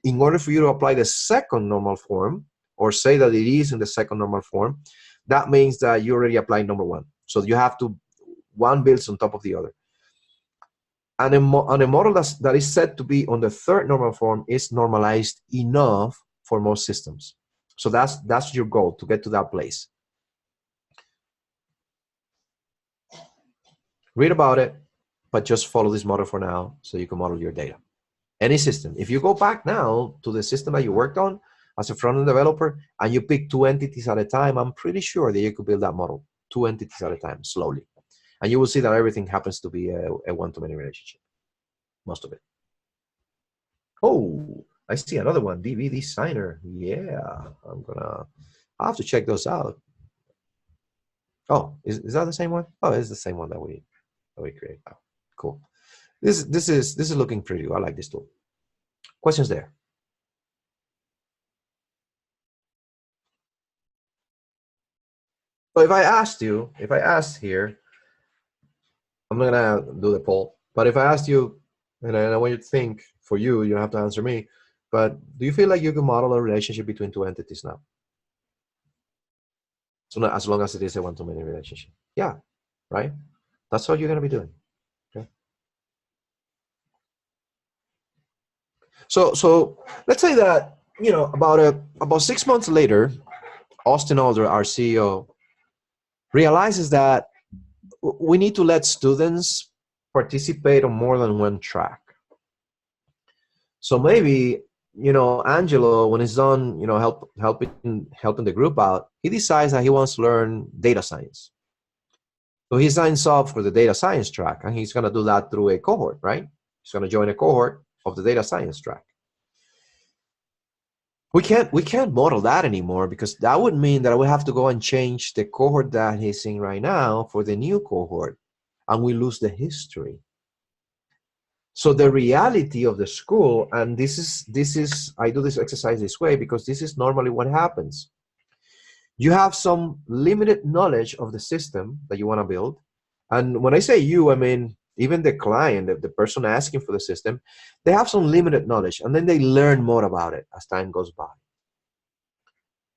in order for you to apply the second normal form, or say that it is in the second normal form, that means that you already applied number 1. So you have to, one builds on top of the other. And a model that is said to be on the third normal form is normalized enough for most systems. So that's your goal, to get to that place. Read about it, but just follow this model for now so you can model your data. Any system. If you go back now to the system that you worked on as a front-end developer and you pick 2 entities at a time, I'm pretty sure that you could build that model 2 entities at a time, slowly. And you will see that everything happens to be a one-to-many relationship, most of it. Oh, I see another one, DB Designer. Yeah, I'll have to check those out. Oh, is that the same one? Oh, it's the same one that we created. Oh, cool. This is looking pretty good. I like this tool. Questions there? So if I asked here, I'm not gonna do the poll, but if I asked you, and I want you to think, for you, you don't have to answer me, but do you feel like you can model a relationship between 2 entities now? So as long as it is a one-to-many relationship. Yeah, right? That's what you're gonna be doing. Okay. So let's say that, about 6 months later, Austin Alder, our CEO, realizes that we need to let students participate on more than one track. So maybe, Angelo, when he's done, helping the group out, he decides that he wants to learn data science. So he signs up for the data science track, and he's going to do that through a cohort, right? He's going to join a cohort of the data science track. We can't model that anymore, because that would mean that we have to go and change the cohort that he's in right now for the new cohort, and we lose the history. So the reality of the school, and this is I do this exercise this way because this is normally what happens. You have some limited knowledge of the system that you want to build, and when I say you, I mean even the client, the person asking for the system, they have some limited knowledge, and then they learn more about it as time goes by.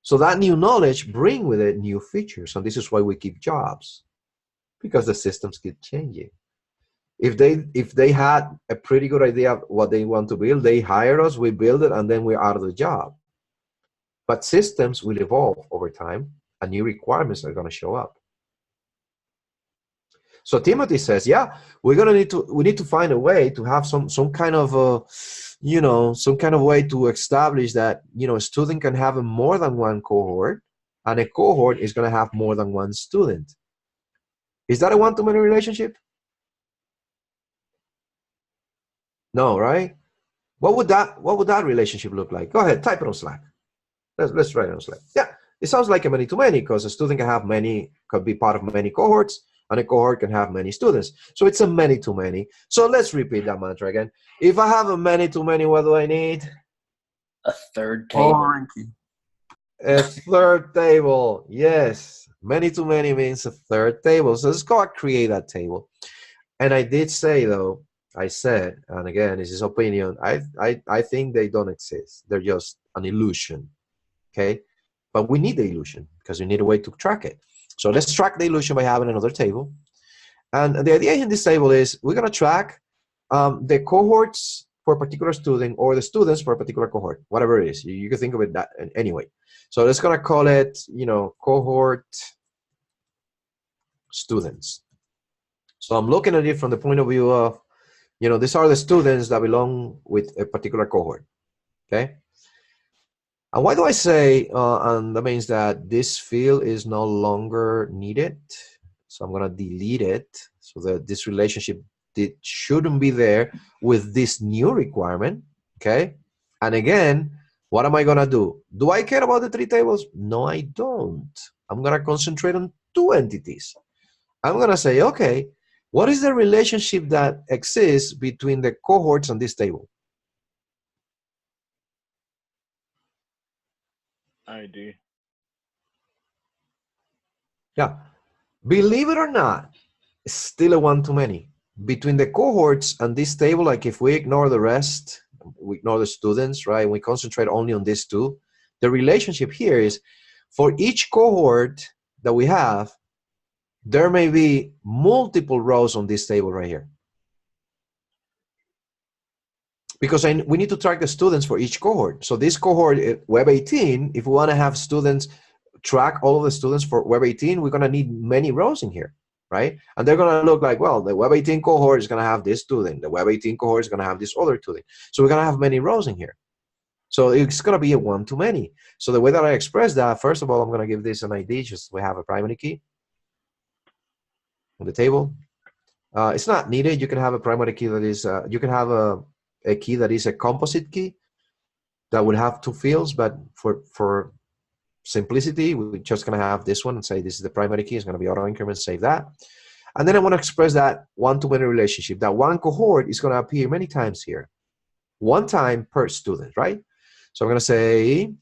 So that new knowledge bring with it new features. And this is why we keep jobs, because the systems keep changing. If they had a pretty good idea of what they want to build, they hire us, we build it, and then we're out of the job. But systems will evolve over time, and new requirements are going to show up. So Timothy says, yeah, we need to find a way to have some kind of some kind of way to establish that a student can have more than one cohort, and a cohort is going to have more than one student. Is that a one-to-many relationship? No, right? What would that relationship look like? Go ahead, type it on Slack. Let's write it on Slack. Yeah, it sounds like a many-to-many, because a student could be part of many cohorts, and a cohort can have many students. So it's a many-to-many. So let's repeat that mantra again. If I have a many-to-many, what do I need? A third table. A third table. Yes. Many-to-many means a third table. So let's go and create that table. And I did say, though, I said, and again, this is opinion, I think they don't exist. They're just an illusion. Okay? But we need the illusion because we need a way to track it. So let's track the illusion by having another table. And the idea in this table is we're going to track the cohorts for a particular student or the students for a particular cohort, whatever it is. You can think of it that anyway. So let's going to call it, cohort students. So I'm looking at it from the point of view of, these are the students that belong with a particular cohort, okay? And why do I say, and that means that this field is no longer needed. So I'm gonna delete it so that this relationship shouldn't be there with this new requirement, okay? And again, what am I gonna do? Do I care about the three tables? No, I don't. I'm gonna concentrate on two entities. I'm gonna say, okay, what is the relationship that exists between the cohorts on this table? ID. Yeah, believe it or not, it's still a one-to-many. Between the cohorts and this table, like if we ignore the rest, we ignore the students, right? We concentrate only on these two. The relationship here is for each cohort that we have, there may be multiple rows on this table right here. Because we need to track the students for each cohort. So this cohort, WEB18, if we want to have students track all of the students for WEB18, we're going to need many rows in here, right? And they're going to look like, well, the WEB18 cohort is going to have this student. The WEB18 cohort is going to have this other student. So we're going to have many rows in here. So it's going to be a one-to-many. So the way that I express that, first of all, I'm going to give this an ID, just we have a primary key on the table. It's not needed. You can have a primary key that is, you can have a key that is a composite key that would have two fields, but for simplicity, we're just going to have this one and say this is the primary key. It's going to be auto increment, save that. And then I want to express that one-to-many relationship. That one cohort is going to appear many times here, one time per student, right? So I'm going to say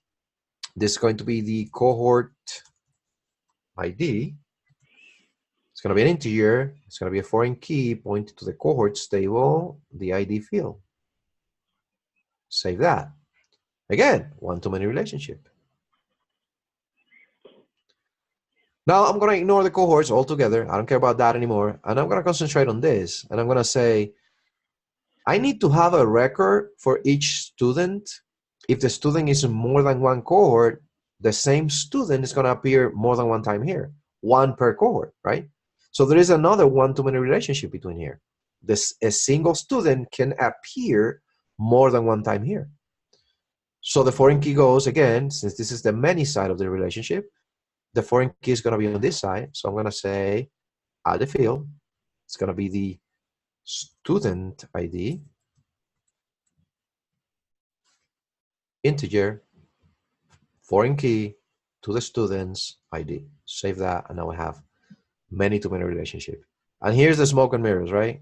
this is going to be the cohort ID. It's going to be an integer. It's going to be a foreign key pointing to the cohorts table, the ID field. Save that. Again, one-to-many relationship. Now I'm going to ignore the cohorts altogether. I don't care about that anymore. And I'm going to concentrate on this. And I'm going to say, I need to have a record for each student. If the student is in more than one cohort, the same student is going to appear more than one time here. One per cohort, right? So there is another one-to-many relationship between here. A single student can appear more than one time here. So the foreign key goes, again, since this is the many side of the relationship, the foreign key is going to be on this side. So I'm going to say, add the field. It's going to be the student ID, integer, foreign key to the student's ID. Save that, and now we have many-to-many relationship. And here's the smoke and mirrors, right?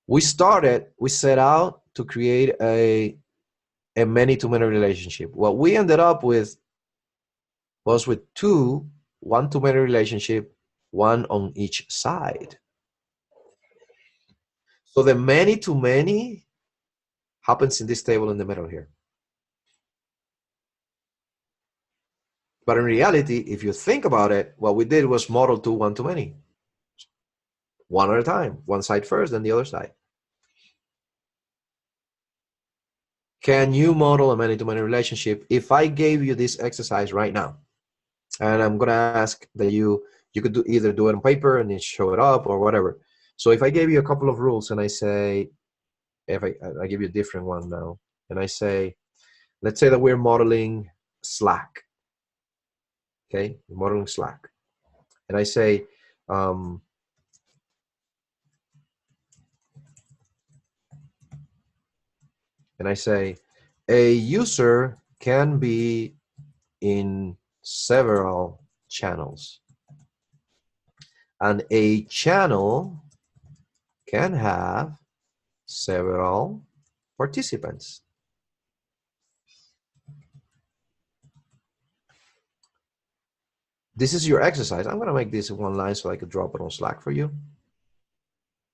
We set out to create a many-to-many relationship. What we ended up with was with two one-to-many relationship, one on each side. So the many-to-many happens in this table in the middle here. But in reality, if you think about it, what we did was model to one-to-many. One at a time. One side first, then the other side. Can you model a many-to-many relationship? If I gave you this exercise right now, and I'm going to ask that you could either do it on paper and then show it up or whatever. So if I gave you a couple of rules and I say, if I give you a different one now, and I say, let's say that we're modeling Slack. Okay, we're modeling Slack. And I say, and I say, a user can be in several channels. And a channel can have several participants. This is your exercise. I'm going to make this one line so I could drop it on Slack for you.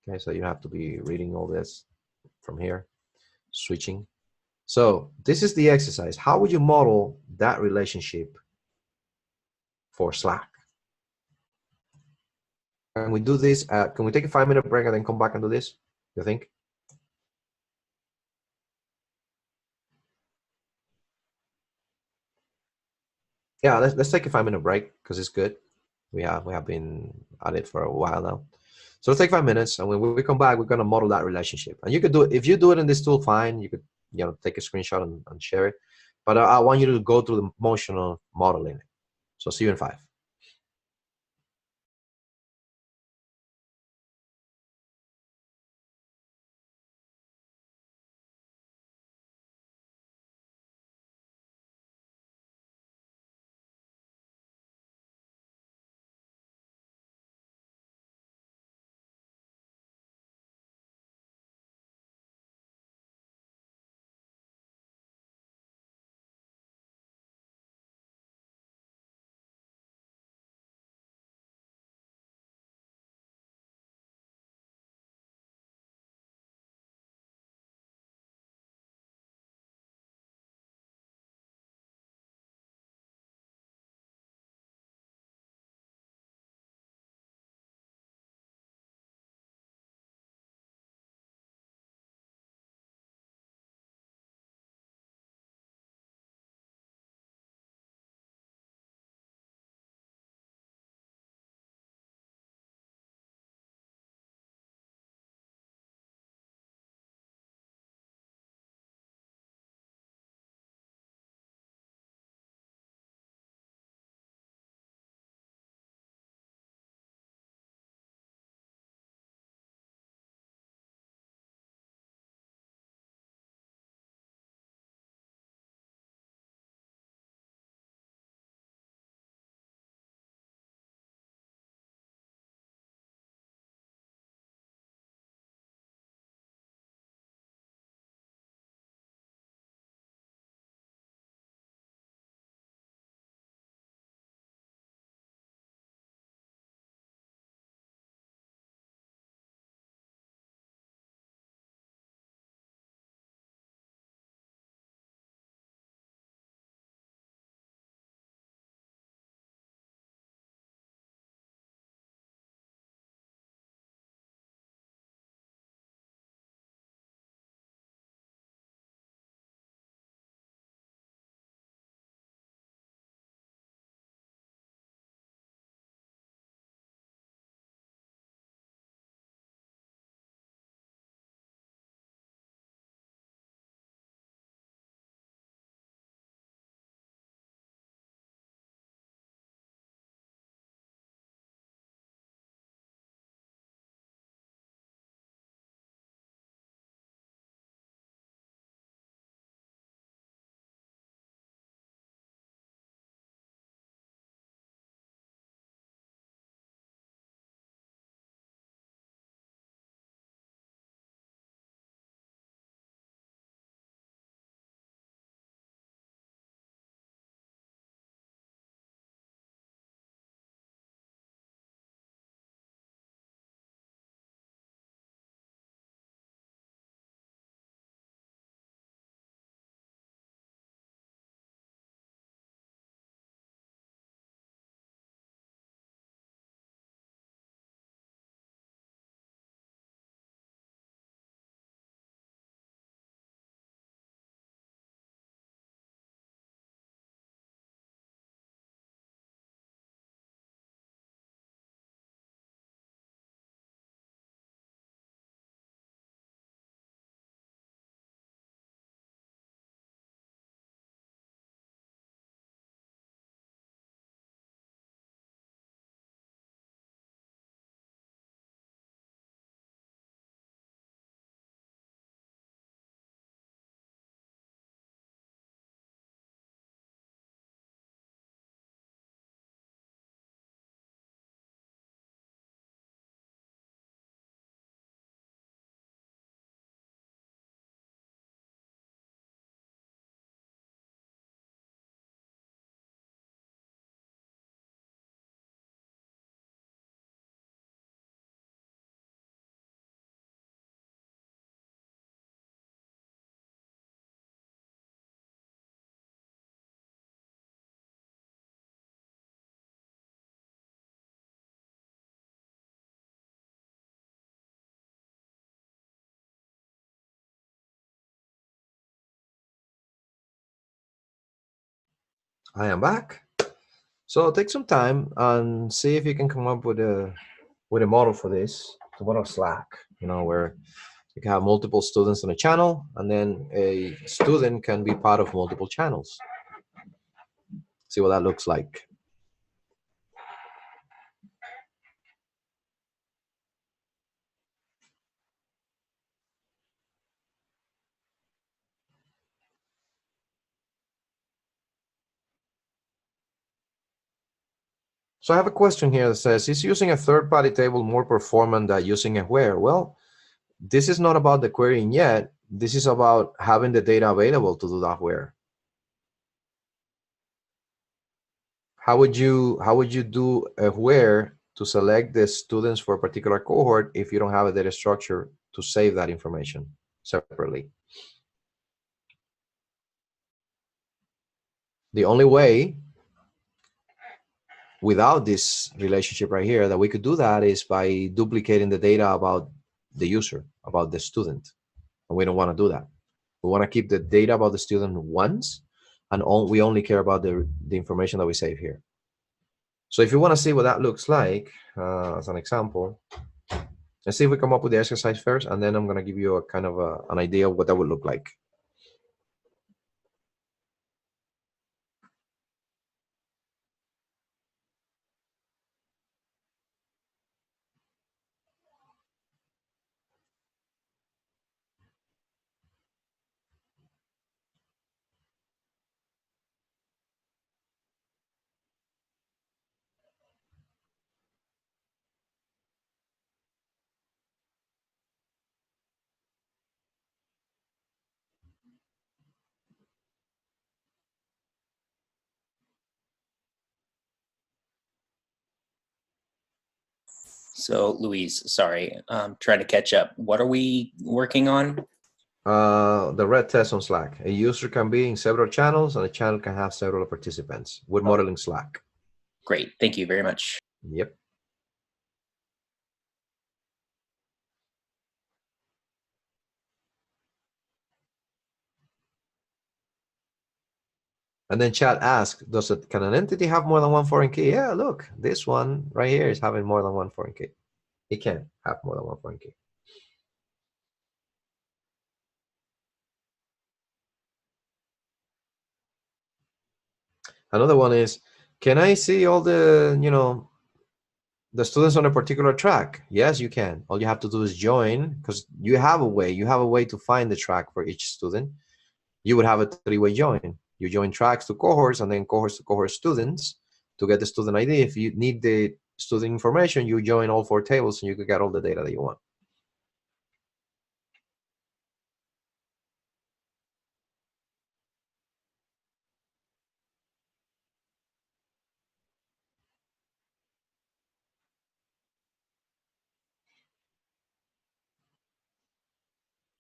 Okay, so you have to be reading all this from here, switching. So this is the exercise. How would you model that relationship for Slack? Can we do this? Can we take a 5-minute break and then come back and do this? You think? Yeah, let's take a 5-minute break because it's good. We have been at it for a while now. So let's take 5 minutes, and when we come back, we're gonna model that relationship. And you could do it if you do it in this tool, fine. You could take a screenshot and share it. But I want you to go through the motion of modeling it. So see you in 5. I am back. So take some time and see if you can come up with a model for this, the model of Slack, where you can have multiple students on a channel, and then a student can be part of multiple channels. See what that looks like. So I have a question here that says, is using a third-party table more performant than using a where? Well, this is not about the querying yet. This is about having the data available to do that where. How would you do a where to select the students for a particular cohort if you don't have a data structure to save that information separately? The only way without this relationship right here that we could do that is by duplicating the data about the user, about the student. And we don't want to do that. We want to keep the data about the student once, and we only care about the information that we save here. So if you want to see what that looks like, as an example, let's see if we come up with the exercise first, and then I'm going to give you a kind of an idea of what that would look like. So, Luis, sorry, trying to catch up. What are we working on? The red test on Slack. A user can be in several channels, and a channel can have several participants. We're modeling Slack. Great. Thank you very much. Yep. And then chat asks, can an entity have more than one foreign key? Yeah, look, this one right here is having more than one foreign key. It can have more than one foreign key. Another one is, can I see all the, the students on a particular track? Yes, you can. All you have to do is join, because you have a way to find the track for each student. You would have a three-way join. You join tracks to cohorts, and then cohorts to cohort students to get the student ID. If you need the student information, you join all four tables, and you could get all the data that you want.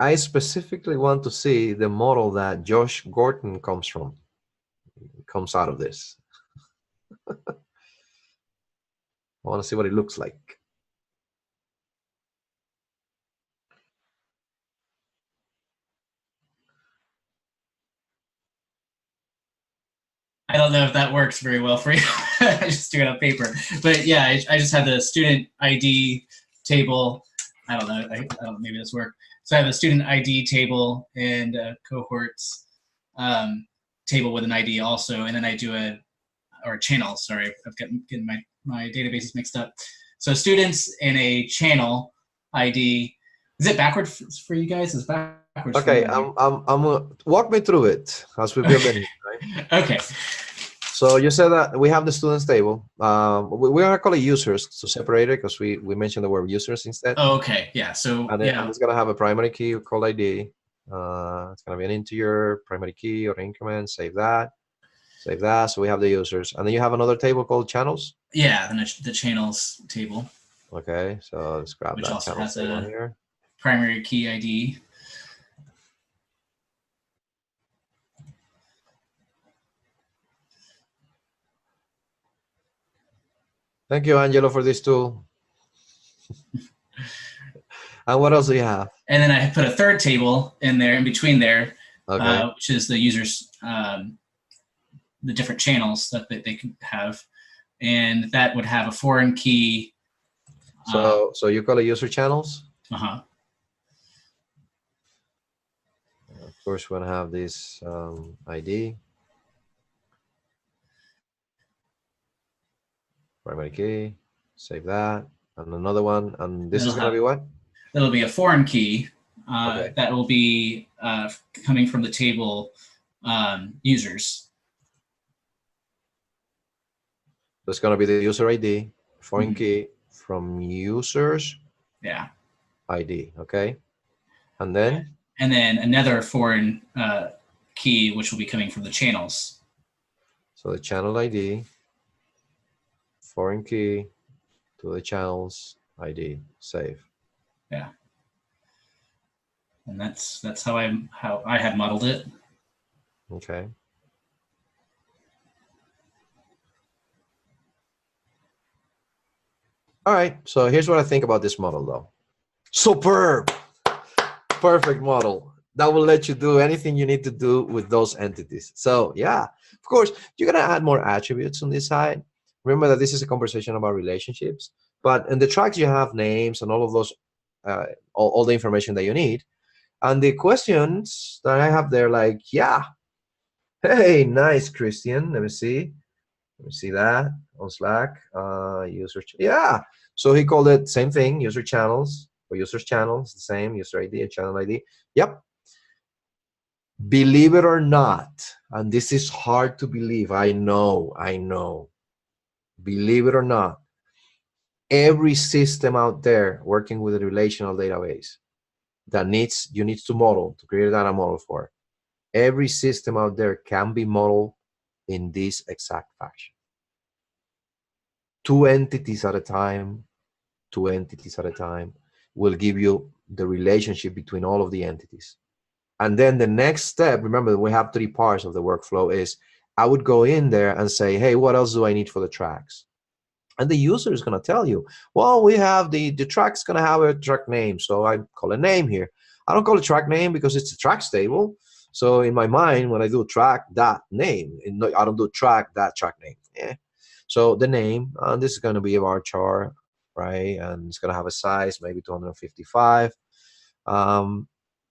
I specifically want to see the model that Josh Gordon comes out of this. I want to see what it looks like. I don't know if that works very well for you. I just do it on paper. But yeah, I just have the student ID table. I don't know, maybe this works. So I have a student ID table and cohorts table with an ID also, and then I do or channel, sorry, I've getting my databases mixed up. So students in a channel ID. Is it backwards for you guys? Is backwards? Okay, walk me through it as we build it. Right? Okay. So you said that we have the students table. We're gonna call it users to separate it because we mentioned the word users instead. Oh, okay, yeah. So and then it's gonna have a primary key called ID. It's gonna be an integer primary key or increment. Save that. Save that. So we have the users, and then you have another table called channels. Yeah, the channels table. Okay, so let's grab which that also channels has a here. Primary key ID. Thank you, Angelo, for this tool. And what else do you have? And then I put a third table in there, in between there, okay. Which is the user's the different channels that they can have, and that would have a foreign key. So you call it user channels? Uh-huh. Of course, we're gonna have this ID, primary key, save that, and another one, and this is gonna be what? That'll be a foreign key Okay. that will be coming from the table users. So it's gonna be the user ID, foreign key from users. Yeah. ID, okay, and then another foreign key which will be coming from the channels. So the channel ID, foreign key to the channels ID, save. Yeah. And that's how I had modeled it. Okay. All right, so here's what I think about this model though. Superb, perfect model. That will let you do anything you need to do with those entities. So yeah, of course, you're gonna add more attributes on this side. Remember that this is a conversation about relationships, but in the tracks you have names and all of those, all the information that you need. And the questions that I have there, like, yeah, hey, nice, Christian. Let me see that on Slack. User, yeah. So he called it same thing, user channels or users channels, the same user ID and channel ID. Yep. Believe it or not, and this is hard to believe. I know. Believe it or not, every system out there working with a relational database that you need to model to create a data model for. Every system out there can be modeled in this exact fashion. 2 entities at a time, 2 entities at a time will give you the relationship between all of the entities. And then the next step, remember we have 3 parts of the workflow, is I would go in there and say, hey, what else do I need for the tracks? And the user is going to tell you, well, we have the track's going to have a track name. So I call a name here. I don't call it track name because it's a tracks table. So in my mind, when I do track that name, I don't do track that track name. Yeah. So the name, this is going to be a bar chart, right? And it's going to have a size, maybe 255.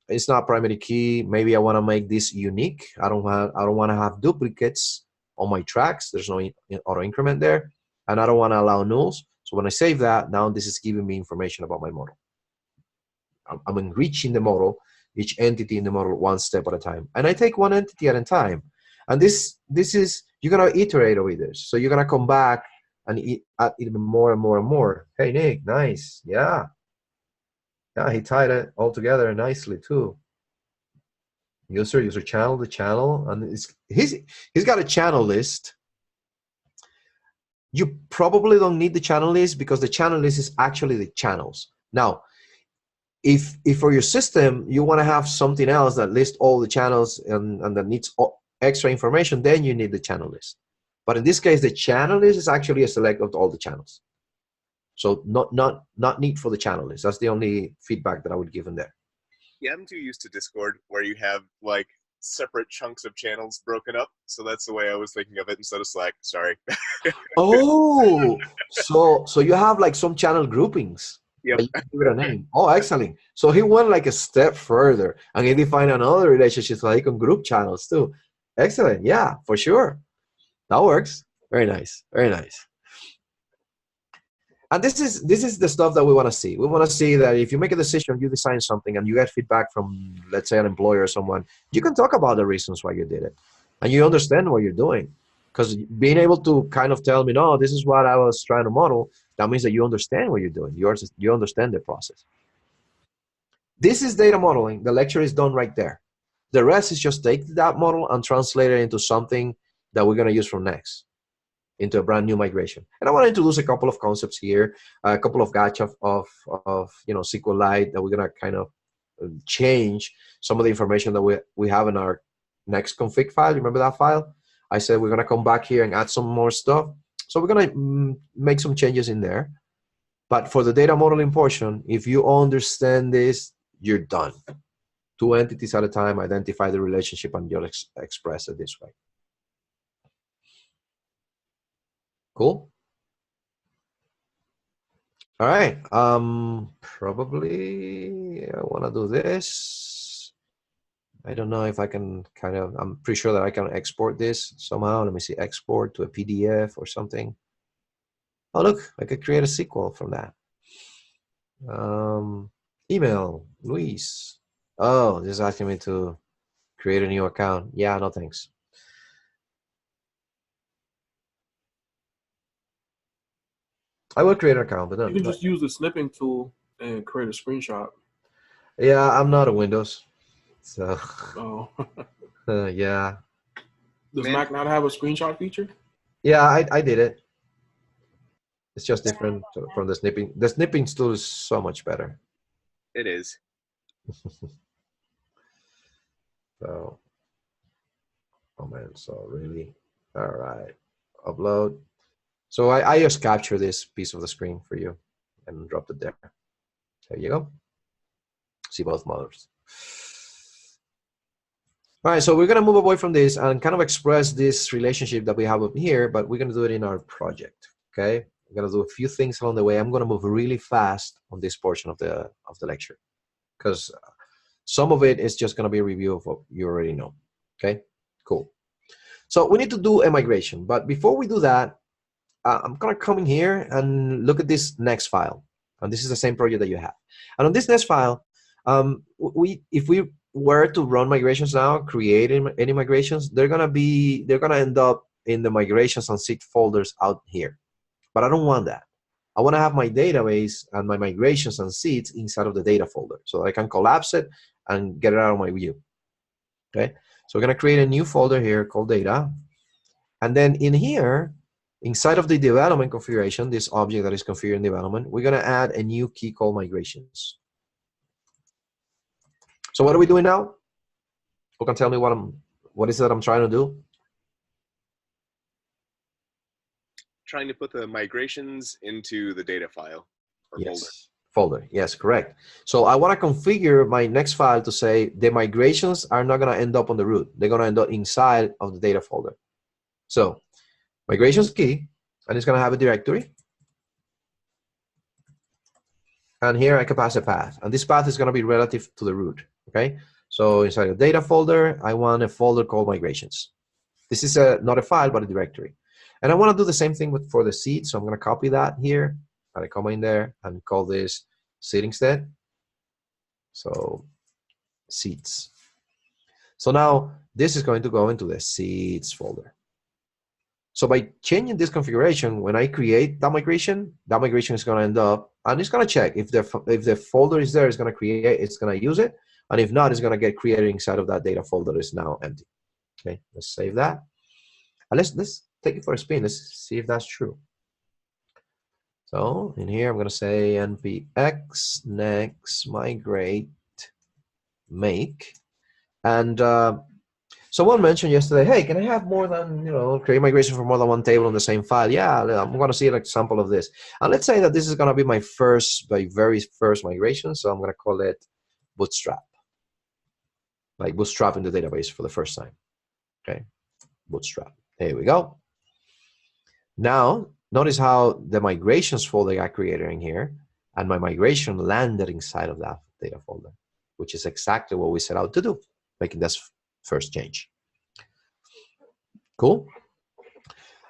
It's not primary key. Maybe I want to make this unique. I don't want to have duplicates on my tracks. There's no auto increment there. And I don't want to allow nulls. So when I save that, now this is giving me information about my model. I'm enriching the model, each entity in the model one step at a time. And I take one entity at a time. And this is, you're going to iterate over this. So you're going to come back and add even more and more and more. Hey, Nick, nice. Yeah. Yeah, he tied it all together nicely too. User channel, the channel. And he's got a channel list. You probably don't need the channel list because the channel list is actually the channels. Now, if for your system, you want to have something else that lists all the channels and that needs extra information, then you need the channel list. But in this case, the channel list is actually a select of all the channels. So not need for the channel list. That's the only feedback that I would give in there. Yeah, I'm too used to Discord where you have like separate chunks of channels broken up. So that's the way I was thinking of it instead of Slack. Sorry. Oh, so you have like some channel groupings. Yep. You can give it a name. Oh, excellent. So he went like a step further and he defined another relationship so he can group channels too. Excellent. Yeah, for sure. That works. Very nice. Very nice. And this is the stuff that we want to see. We want to see that if you make a decision, you design something, and you get feedback from, let's say, an employer or someone, you can talk about the reasons why you did it. And you understand what you're doing. Because being able to kind of tell me, no, this is what I was trying to model, that means that you understand what you're doing. You understand the process. This is data modeling. The lecture is done right there. The rest is just take that model and translate it into something that we're going to use from next, into a brand new migration. And I want to introduce a couple of concepts here, a couple of gotcha of SQLite that we're going to kind of change some of the information that we have in our next config file. Remember that file? I said we're going to come back here and add some more stuff. So we're going to make some changes in there. But for the data modeling portion, if you understand this, you're done. 2 entities at a time, identify the relationship, and you'll express it this way. Cool. All right. Probably I want to do this. I don't know if I can kind of, I'm pretty sure that I can export this somehow. Let me see, export to a PDF or something. Oh, look, I could create a SQL from that. Email, Luis. Oh, this is asking me to create a new account. Yeah, no thanks. I will create an account, but You can just use the snipping tool and create a screenshot. yeah, I'm not a Windows, so Oh. yeah. Does Mac not have a screenshot feature? Yeah, I did it. It's just different from the snipping. The snipping tool is so much better. It is. So, oh man, so really, all right, upload. So I just capture this piece of the screen for you and dropped it there. There you go. See both models. All right, so we're gonna move away from this and kind of express this relationship that we have up here, but we're gonna do it in our project, okay? We're gonna do a few things along the way. I'm gonna move really fast on this portion of the lecture because some of it is just gonna be a review of what you already know, okay? Cool. So we need to do a migration, but before we do that, I'm gonna come in here and look at this next file. And this is the same project that you have. And on this next file, if we were to run migrations now, create any migrations, they're gonna end up in the migrations and seed folders out here. But I don't want that. I wanna have my database and my migrations and seeds inside of the data folder so I can collapse it and get it out of my view, okay? So we're gonna create a new folder here called data. And then in here, inside of the development configuration, this object that is configured in development, we're gonna add a new key called migrations. So what are we doing now? Who can tell me what is it that I'm trying to do? Trying to put the migrations into the data file or folder. Yes, correct. So I want to configure my next file to say the migrations are not going to end up on the root. They're going to end up inside of the data folder. So migrations key, and it's going to have a directory. And here I can pass a path. And this path is going to be relative to the root, okay? So inside the data folder, I want a folder called migrations. This is not a file, but a directory. And I want to do the same thing for the seed. So I'm going to copy that here. I come in there and call this seed instead. So seeds. So now this is going to go into the seeds folder. So by changing this configuration, when I create that migration is going to end up, and it's going to check if the folder is there, it's going to use it, and if not, it's going to get created inside of that data folder that is now empty. Okay, let's save that, and let's take it for a spin. Let's see if that's true. So in here, I'm going to say npx next migrate make, and someone mentioned yesterday, hey, can I have more than, create migration for more than one table on the same file? Yeah, I'm going to see an example of this. And let's say that this is going to be my very first migration. So I'm going to call it Bootstrap. Like Bootstrap in the database for the first time. Okay, Bootstrap. There we go. Now, notice how the migrations folder got created in here, and my migration landed inside of that data folder, which is exactly what we set out to do, making this first change. Cool.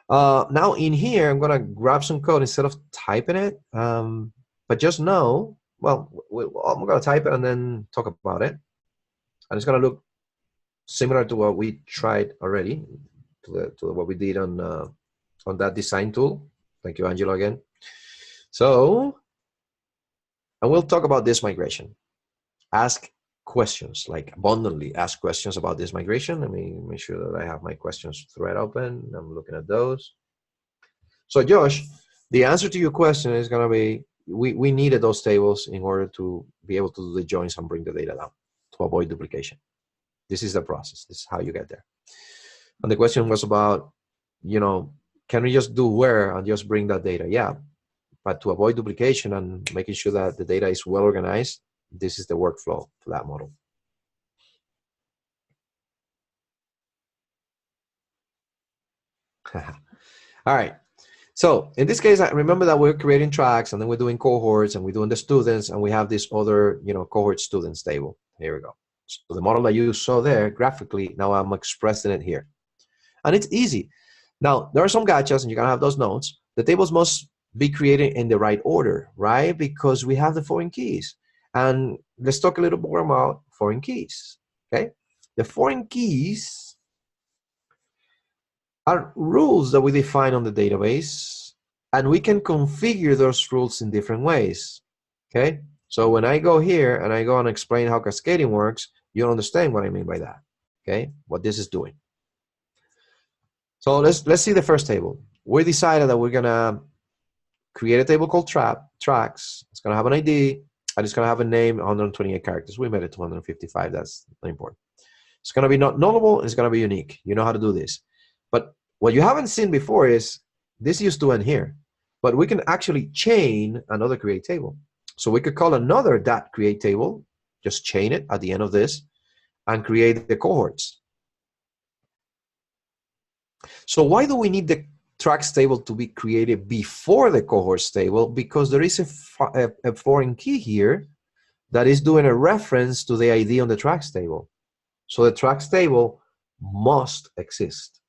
Now in here, I'm gonna grab some code instead of typing it. But just know, well, I'm gonna type it and then talk about it, and it's gonna look similar to what we tried already, to what we did on that design tool. Thank you, Angelo, again. So, and we'll talk about this migration. Ask questions, like abundantly ask questions about this migration. Let me make sure that I have my questions thread open. I'm looking at those. So Josh, the answer to your question is going to be, we needed those tables in order to be able to do the joins and bring the data down to avoid duplication. This is the process. This is how you get there. And the question was about, can we just do where and just bring that data? Yeah, but to avoid duplication and making sure that the data is well organized, this is the workflow for that model. All right. So in this case, I remember that we're creating tracks, and then we're doing cohorts, and we're doing the students, and we have this other, cohort students table. Here we go. So the model that you saw there graphically, now I'm expressing it here. And it's easy. Now, there are some gotchas, and you're going to have those notes. The tables must be created in the right order, right? Because we have the foreign keys. And let's talk a little more about foreign keys, okay? The foreign keys are rules that we define on the database, and we can configure those rules in different ways, okay? So when I go here and I go and explain how cascading works, you'll understand what I mean by that, okay? What this is doing. So let's see the first table. We decided that we're gonna create a table called tracks. It's gonna have an ID, and it's gonna have a name, 128 characters. We made it 255, that's not important. It's gonna be not nullable, and it's gonna be unique. You know how to do this. But what you haven't seen before is, this used to end here, but we can actually chain another create table. So we could call another dot create table, just chain it at the end of this, and create the cohorts. So why do we need the tracks table to be created before the cohorts table? Because there is a foreign key here that is doing a reference to the ID on the tracks table. So the tracks table must exist.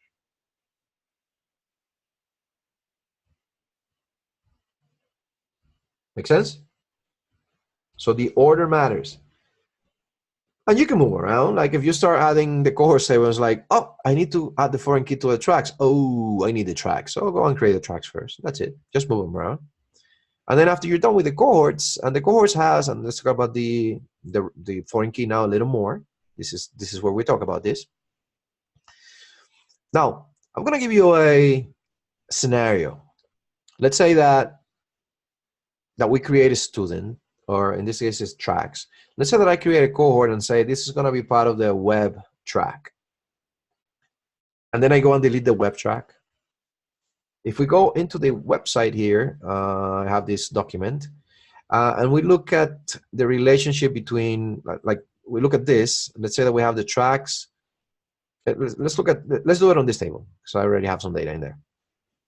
Make sense? So the order matters. And you can move around. Like if you start adding the cohort table, it's like, oh, I need to add the foreign key to the tracks. Oh, I need the tracks. So go and create the tracks first. That's it. Just move them around. And then after you're done with the cohorts, and the cohorts has, and let's talk about the foreign key now a little more. This is where we talk about this. Now, I'm gonna give you a scenario. Let's say that we create a student, or in this case, it's tracks. Let's say that I create a cohort and say this is going to be part of the web track. And then I go and delete the web track. If we go into the website here, I have this document, and we look at the relationship between, like we look at this. Let's say that we have the tracks. Let's do it on this table. So I already have some data in there.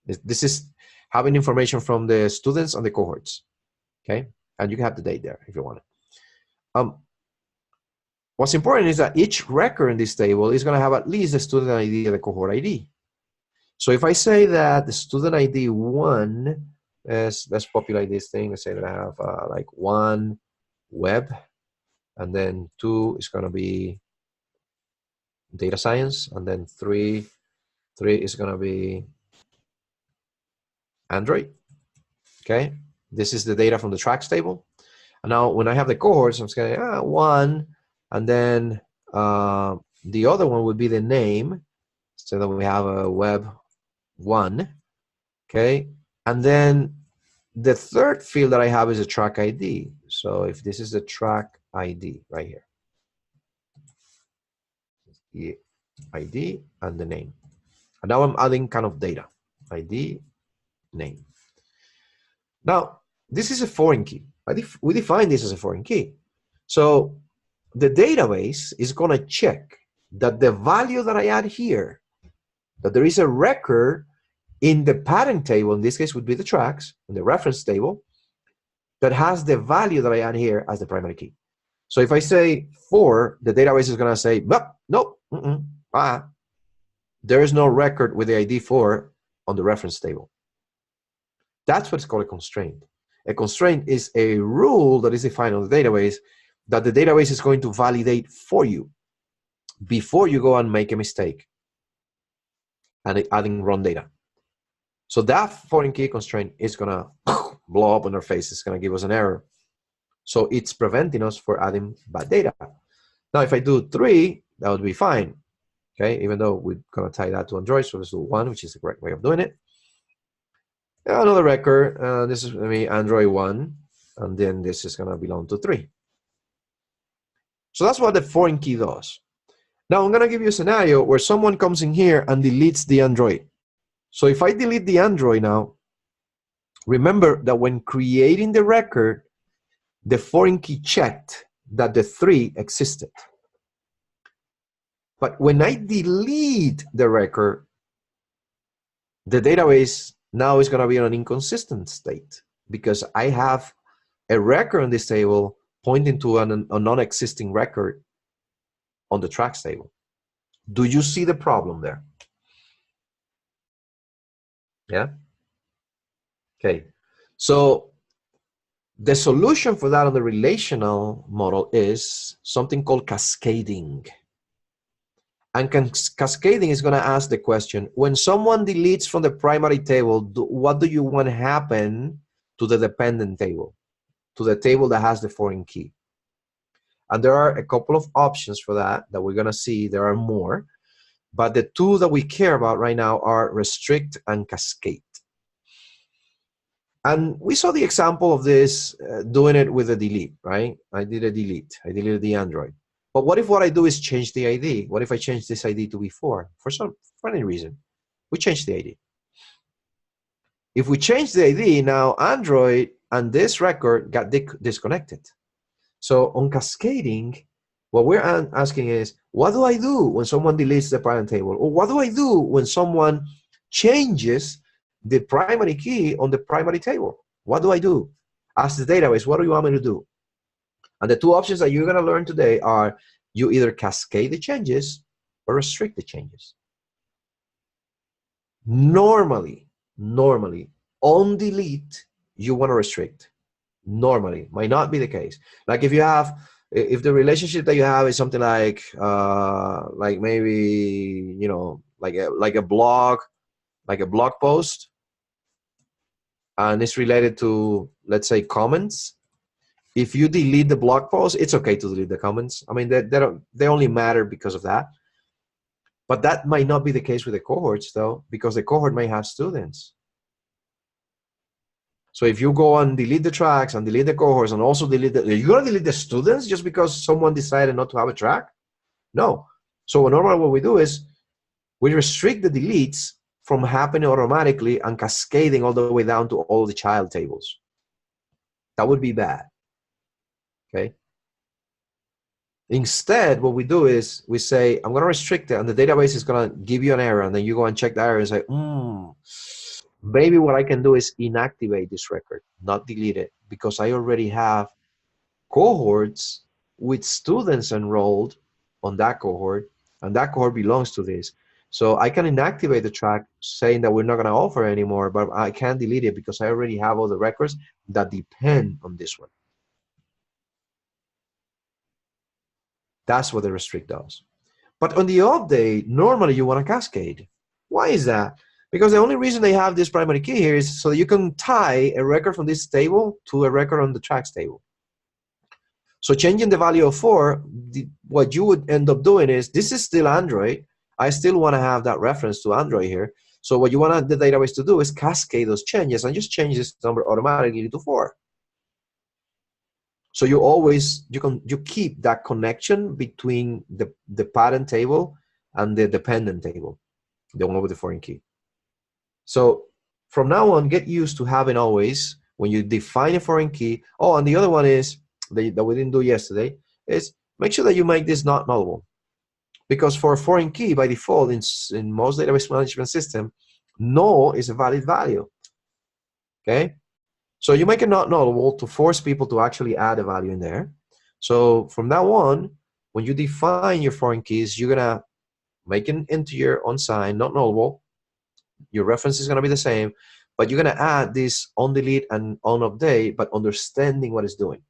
This is having information from the students and the cohorts. Okay, and you can have the date there if you want it. What's important is that each record in this table is going to have at least the student ID and the cohort ID. So if I say that the student ID 1 is, let's populate this thing. Let's say that I have like 1 web, and then 2 is going to be data science, and then 3 is going to be Android. Okay. This is the data from the tracks table. And now when I have the cohorts, I'm just going to 1, and then the other one would be the name. So that we have a web 1, okay? And then the third field that I have is a track ID. So if this is the track ID right here, the ID and the name. And now I'm adding kind of data, ID, name. Now, this is a foreign key. We define this as a foreign key. So the database is going to check that the value that I add here, that there is a record in the parent table, in this case would be the tracks, in the reference table, that has the value that I add here as the primary key. So if I say 4, the database is going to say, nope, there is no record with the ID 4 on the reference table. That's what's called a constraint. A constraint is a rule that is defined on the database that the database is going to validate for you before you go and make a mistake and adding wrong data. So that foreign key constraint is going to blow up on our face. It's going to give us an error. So it's preventing us from adding bad data. Now, if I do 3, that would be fine. Okay, even though we're going to tie that to Android, so let's do 1, which is the correct way of doing it. Another record, this is going to be Android 1, and then this is going to belong to 3. So that's what the foreign key does. Now I'm going to give you a scenario where someone comes in here and deletes the Android. So if I delete the Android now, remember that when creating the record, the foreign key checked that the 3 existed. But when I delete the record, the database now it's going to be on an inconsistent state because I have a record on this table pointing to a non-existing record on the tracks table. Do you see the problem there? Yeah? Okay. So the solution for that on the relational model is something called cascading. And cascading is going to ask the question, when someone deletes from the primary table, what do you want to happen to the dependent table, to the table that has the foreign key? And there are a couple of options for that we're going to see. There are more. But the two that we care about right now are restrict and cascade. And we saw the example of this doing it with a delete, right? I did a delete. I deleted the Android. But what if what I do is change the ID? What if I change this ID to B4 for any reason? We change the ID. If we change the ID, now Android and this record got disconnected. So on cascading, what we're asking is, what do I do when someone deletes the parent table? Or what do I do when someone changes the primary key on the primary table? What do I do? As the database, what do you want me to do? And the two options that you're going to learn today are you either cascade the changes or restrict the changes. Normally, on delete, you want to restrict. Normally, might not be the case. Like if the relationship that you have is something like maybe, you know, like a blog post, and it's related to, let's say, comments. If you delete the blog post, it's okay to delete the comments. I mean, they only matter because of that. But that might not be the case with the cohorts, though, because the cohort may have students. So if you go and delete the tracks and delete the cohorts and also delete you're going to delete the students just because someone decided not to have a track? No. So normally what we do is we restrict the deletes from happening automatically and cascading all the way down to all the child tables. That would be bad. Okay. Instead, what we do is we say, I'm going to restrict it, and the database is going to give you an error, and then you go and check the error and say, maybe what I can do is inactivate this record, not delete it, because I already have cohorts with students enrolled on that cohort, and that cohort belongs to this. So I can inactivate the track saying that we're not going to offer anymore, but I can't delete it because I already have all the records that depend on this one. That's what the restrict does. But on the update, normally you want to cascade. Why is that? Because the only reason they have this primary key here is so that you can tie a record from this table to a record on the tracks table. So changing the value of 4, what you would end up doing is, this is still Android. I still want to have that reference to Android here. So what you want the database to do is cascade those changes and just change this number automatically to 4. So you keep that connection between the parent table and the dependent table, the one with the foreign key. So from now on, get used to having always, when you define a foreign key, and the other one is, that we didn't do yesterday, is make sure that you make this not nullable. Because for a foreign key, by default, in most database management system, null is a valid value, okay? So you make it not nullable to force people to actually add a value in there. So from now on, when you define your foreign keys, you're gonna make an integer unsigned, not nullable. Your reference is gonna be the same, but you're gonna add this on delete and on update, but understanding what it's doing.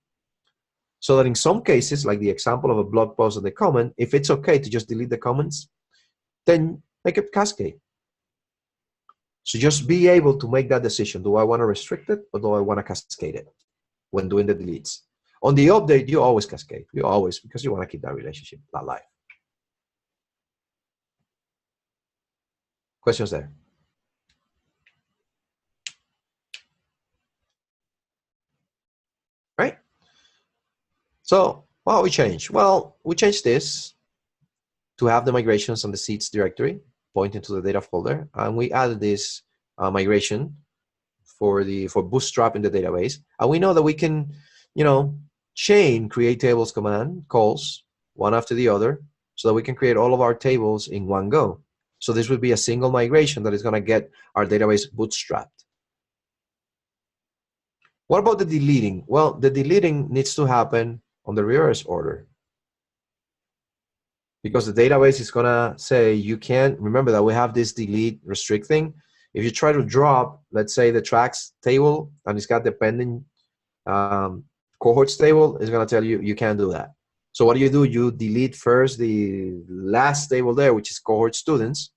So that in some cases, like the example of a blog post and the comment, if it's okay to just delete the comments, then make it cascade. So just be able to make that decision. Do I want to restrict it or do I want to cascade it when doing the deletes? On the update, you always cascade. You always, because you want to keep that relationship alive. Questions there? Right? So what we changed? Well, we changed this to have the migrations on the seeds directory pointing to the data folder, and we added this migration for bootstrap in the database. And we know that we can, chain create tables command calls one after the other, so that we can create all of our tables in one go. So this would be a single migration that is going to get our database bootstrapped. What about the deleting? Well, the deleting needs to happen on the reverse order, because the database is going to say you can't, remember that we have this delete restrict thing. If you try to drop, let's say, the tracks table and it's got the pending cohorts table, it's going to tell you you can't do that. So what do? You delete first the last table there, which is cohort students,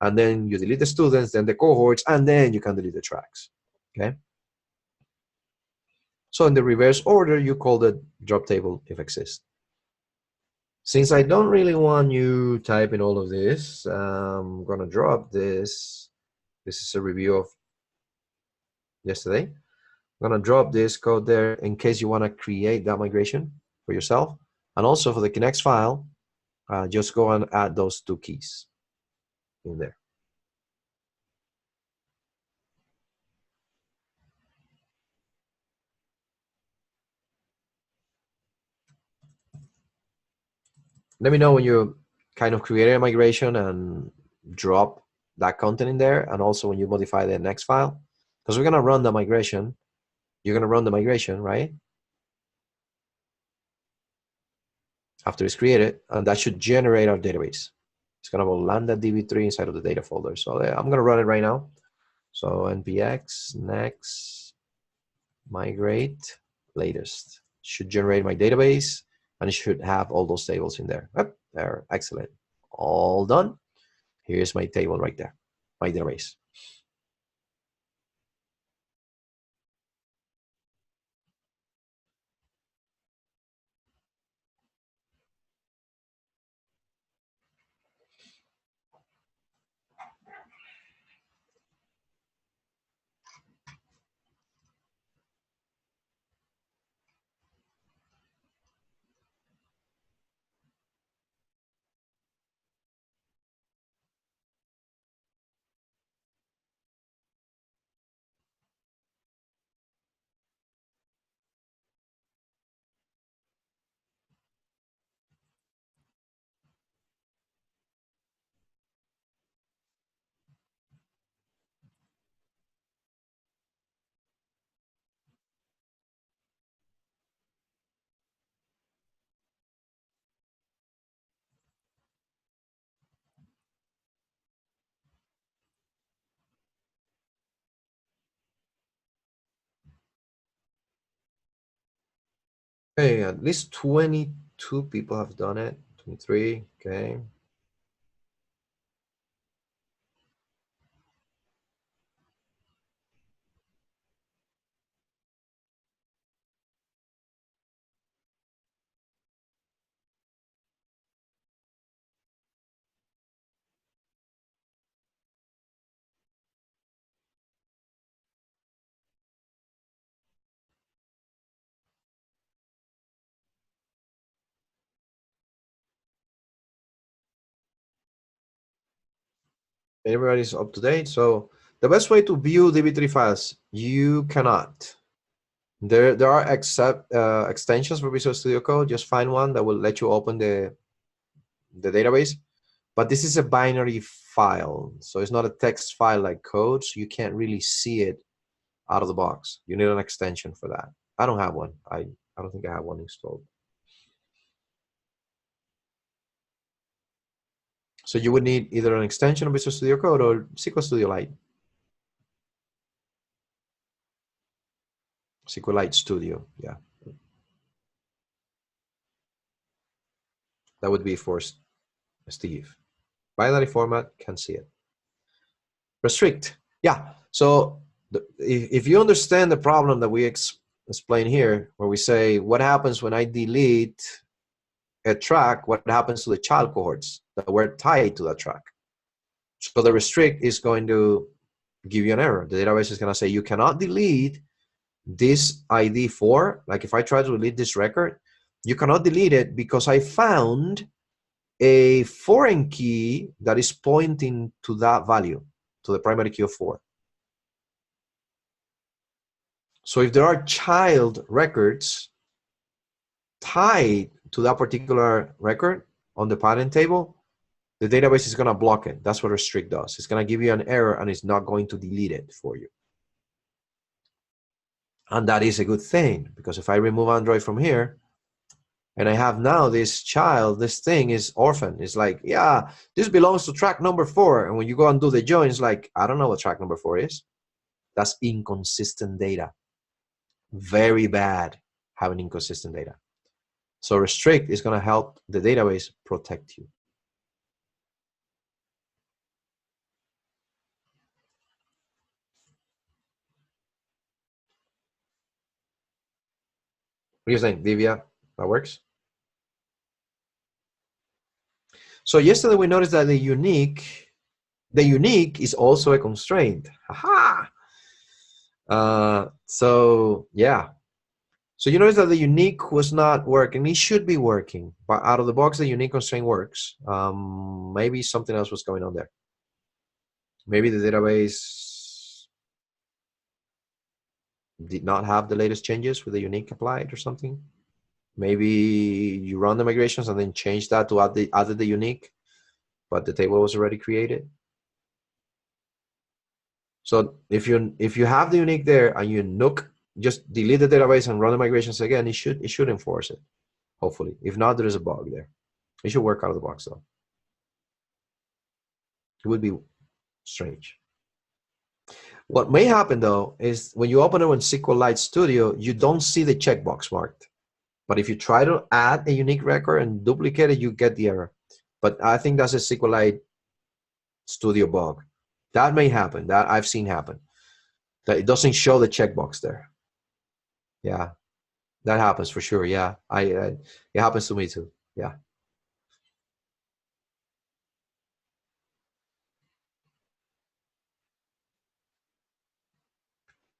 and then you delete the students, then the cohorts, and then you can delete the tracks. Okay? So in the reverse order, you call the drop table if exists. Since I don't really want you typing all of this, I'm going to drop this. This is a review of yesterday. I'm going to drop this code there in case you want to create that migration for yourself. And also for the Kinect file, just go and add those 2 keys in there. Let me know when you kind of create a migration and drop that content in there, and also when you modify the next file, because we're going to run the migration. You're going to run the migration, right? After it's created, and that should generate our database. It's going to land that DB3 inside of the data folder. So I'm going to run it right now. So npx next migrate latest should generate my database, and it should have all those tables in there. Yep, there, excellent. All done. Here's my table right there, my database. Okay, at least 22 people have done it. 23, okay. Everybody's up to date. So the best way to view DB3 files, you cannot. There are extensions for Visual Studio Code. Just find one that will let you open the database. But this is a binary file, so it's not a text file like code, so you can't really see it out of the box. You need an extension for that. I don't have one. I don't think I have one installed. So you would need either an extension of Visual Studio Code or SQL Studio Lite. SQLite Studio, yeah. That would be for Steve. Binary format, can see it. Restrict, yeah. So if you understand the problem that we explain here, where we say, what happens when I delete a track, what happens to the child cohorts that were tied to that track? So the restrict is going to give you an error. The database is going to say, you cannot delete this ID 4, like if I try to delete this record, you cannot delete it because I found a foreign key that is pointing to that value, to the primary key of 4. So if there are child records tied to that particular record on the parent table, the database is going to block it. That's what restrict does. It's going to give you an error and it's not going to delete it for you. And that is a good thing, because if I remove Android from here and I have now this child, this thing is orphan. It's like, yeah, this belongs to track number 4. And when you go and do the join, it's like, I don't know what track number 4 is. That's inconsistent data. Very bad having inconsistent data. So restrict is going to help the database protect you. What do you think, Divya? That works? So yesterday we noticed that the unique is also a constraint. Aha! So yeah. So you notice that the unique was not working. It should be working, but out of the box, the unique constraint works. Maybe something else was going on there. Maybe the database did not have the latest changes with the unique applied or something. Maybe you run the migrations and then change that to add the unique, but the table was already created. So if you have the unique there and you nuke, just delete the database and run the migrations again, it should enforce it, hopefully. If not, there is a bug there. It should work out of the box though. It would be strange. What may happen though is when you open it in SQLite Studio, you don't see the checkbox marked. But if you try to add a unique record and duplicate it, you get the error. But I think that's a SQLite Studio bug. That may happen. That I've seen happen. That it doesn't show the checkbox there. Yeah, that happens for sure. Yeah, it happens to me too. Yeah.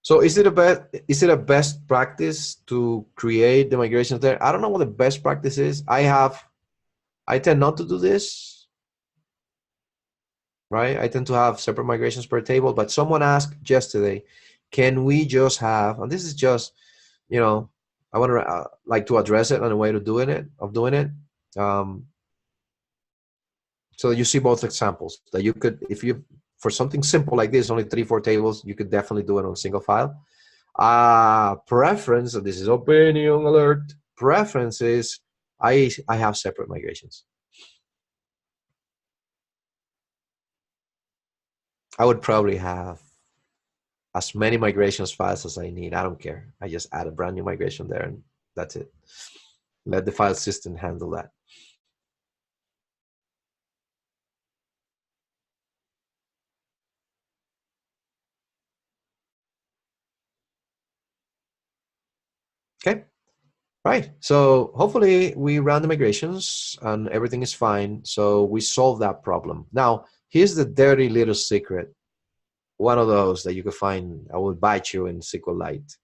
So is it a best practice to create the migrations there? I don't know what the best practice is. I tend not to do this, right? I tend to have separate migrations per table, but someone asked yesterday, can we just have, and this is just, you know, I want to like to address it on a way to doing it. So you see both examples that you could, if you, for something simple like this, only 3-4 tables, you could definitely do it on a single file. Preference, and this is opinion alert, preference is I have separate migrations. I would probably have as many migrations files as I need. I don't care. I just add a brand new migration there and that's it. Let the file system handle that. Okay. Right, so hopefully we ran the migrations and everything is fine. So we solved that problem. Now, here's the dirty little secret. One of those that you could find, I will bite you in SQLite.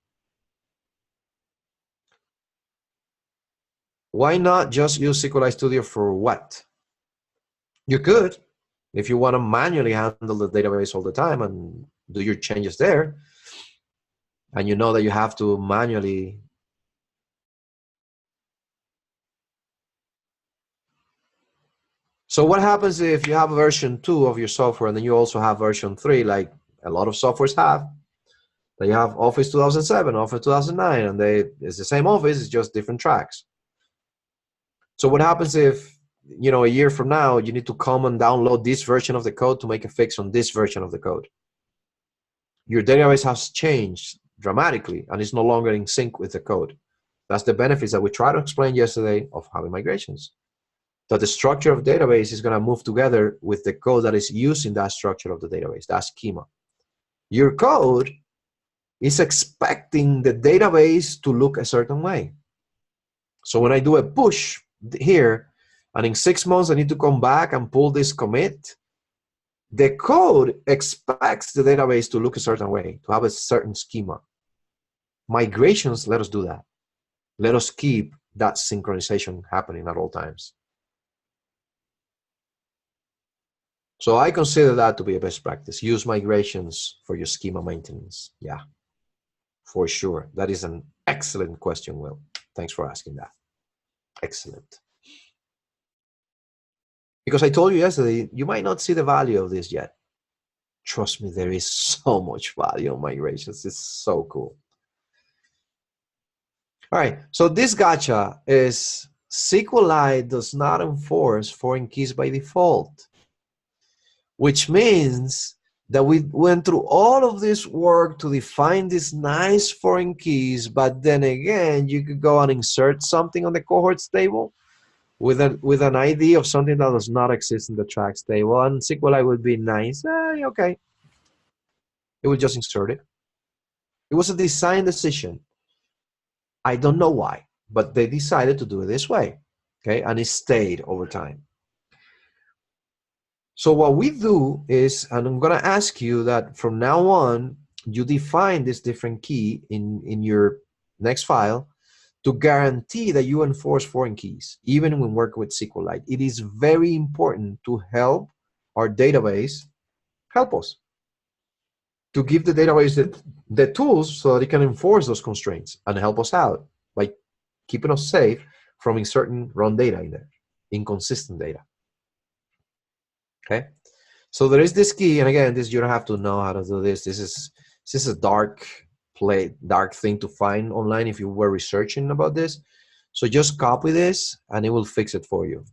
Why not just use SQLite Studio for what? You could, if you want to manually handle the database all the time and do your changes there, and you know that you have to manually. So what happens if you have version 2 of your software and then you also have version 3, like a lot of softwares have? That you have Office 2007, Office 2009, and it's the same Office, it's just different tracks. So what happens if, you know, a year from now, you need to come and download this version of the code to make a fix on this version of the code? Your database has changed dramatically and it's no longer in sync with the code. That's the benefits that we tried to explain yesterday of having migrations. That the structure of the database is going to move together with the code that is using that structure of the database, that schema. Your code is expecting the database to look a certain way. So when I do a push here, and in 6 months I need to come back and pull this commit, the code expects the database to look a certain way, to have a certain schema. Migrations let us do that. Let us keep that synchronization happening at all times. So I consider that to be a best practice. Use migrations for your schema maintenance. Yeah, for sure. That is an excellent question, Will. Thanks for asking that. Excellent. Because I told you yesterday, you might not see the value of this yet. Trust me, there is so much value on migrations. It's so cool. All right, so this gotcha is SQLite does not enforce foreign keys by default, which means that we went through all of this work to define these nice foreign keys, but then again, you could go and insert something on the cohorts table with an ID of something that does not exist in the tracks table, and SQLite would be nice. Okay. It would just insert it. It was a design decision. I don't know why, but they decided to do it this way, okay? And it stayed over time. So what we do is, and I'm gonna ask you that from now on, you define this different key in your next file to guarantee that you enforce foreign keys, even when working with SQLite. It is very important to help our database help us, to give the database the tools so that it can enforce those constraints and help us out by keeping us safe from inserting wrong data in there, inconsistent data. Okay, so there is this key, and again, this you don't have to know how to do this. This is a dark thing to find online if you were researching about this. So just copy this, and it will fix it for you.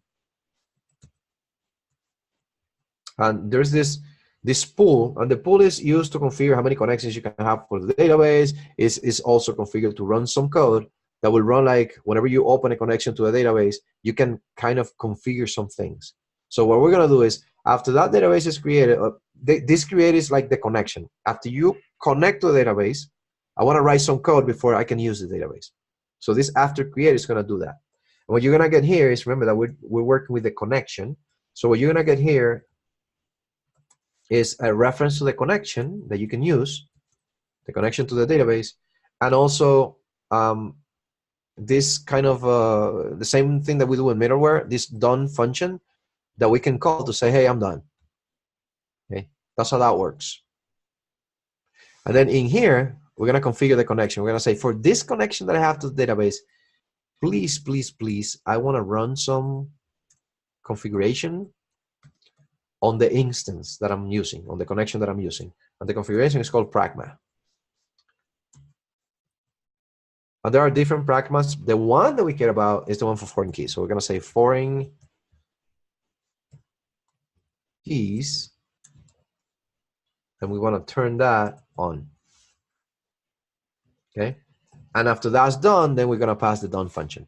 And there's this pool, and the pool is used to configure how many connections you can have for the database. Is also configured to run some code that will run like whenever you open a connection to a database, you can kind of configure some things. So what we're gonna do is, after that database is created, this create is like the connection. After you connect to the database, I wanna write some code before I can use the database. So this after create is gonna do that. And what you're gonna get here is, remember that we're working with the connection. So what you're gonna get here is a reference to the connection that you can use, the connection to the database, and also this kind of the same thing that we do in middleware, this done function that we can call to say, hey, I'm done. Okay, that's how that works. And then in here, we're gonna configure the connection. We're gonna say, for this connection that I have to the database, please, please, please, I wanna run some configuration on the instance that I'm using, on the connection that I'm using. And the configuration is called pragma. And there are different pragmas. The one that we care about is the one for foreign keys. So we're going to say foreign keys, and we want to turn that on. Okay. And after that's done, then we're going to pass the done function.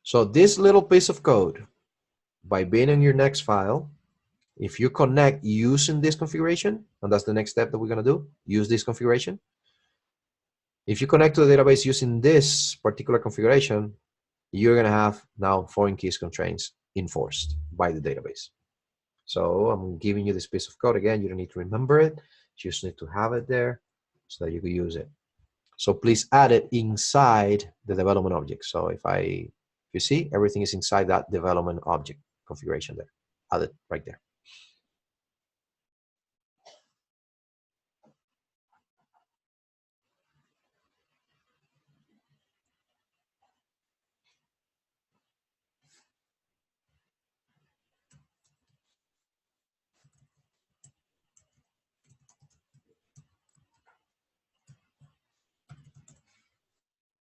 So this little piece of code, by being in your next file, if you connect using this configuration, and that's the next step that we're going to do, use this configuration. If you connect to the database using this particular configuration, you're going to have now foreign keys constraints enforced by the database. So I'm giving you this piece of code again. You don't need to remember it. You just need to have it there so that you can use it. So please add it inside the development object. So if you see, everything is inside that development object configuration there. Add it right there.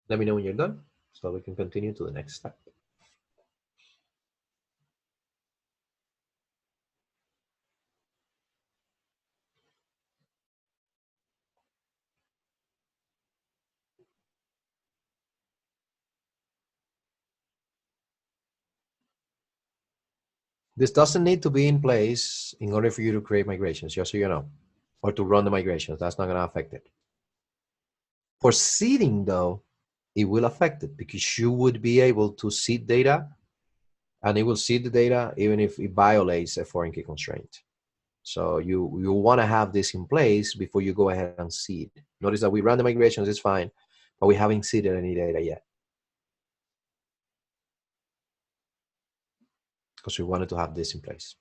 Let me know when you're done so we can continue to the next step. This doesn't need to be in place in order for you to create migrations, just so you know, or to run the migrations. That's not going to affect it. For seeding, though, it will affect it because you would be able to seed data, and it will seed the data even if it violates a foreign key constraint. So you want to have this in place before you go ahead and seed. Notice that we run the migrations, it's fine, but we haven't seeded any data yet because we wanted to have this in place.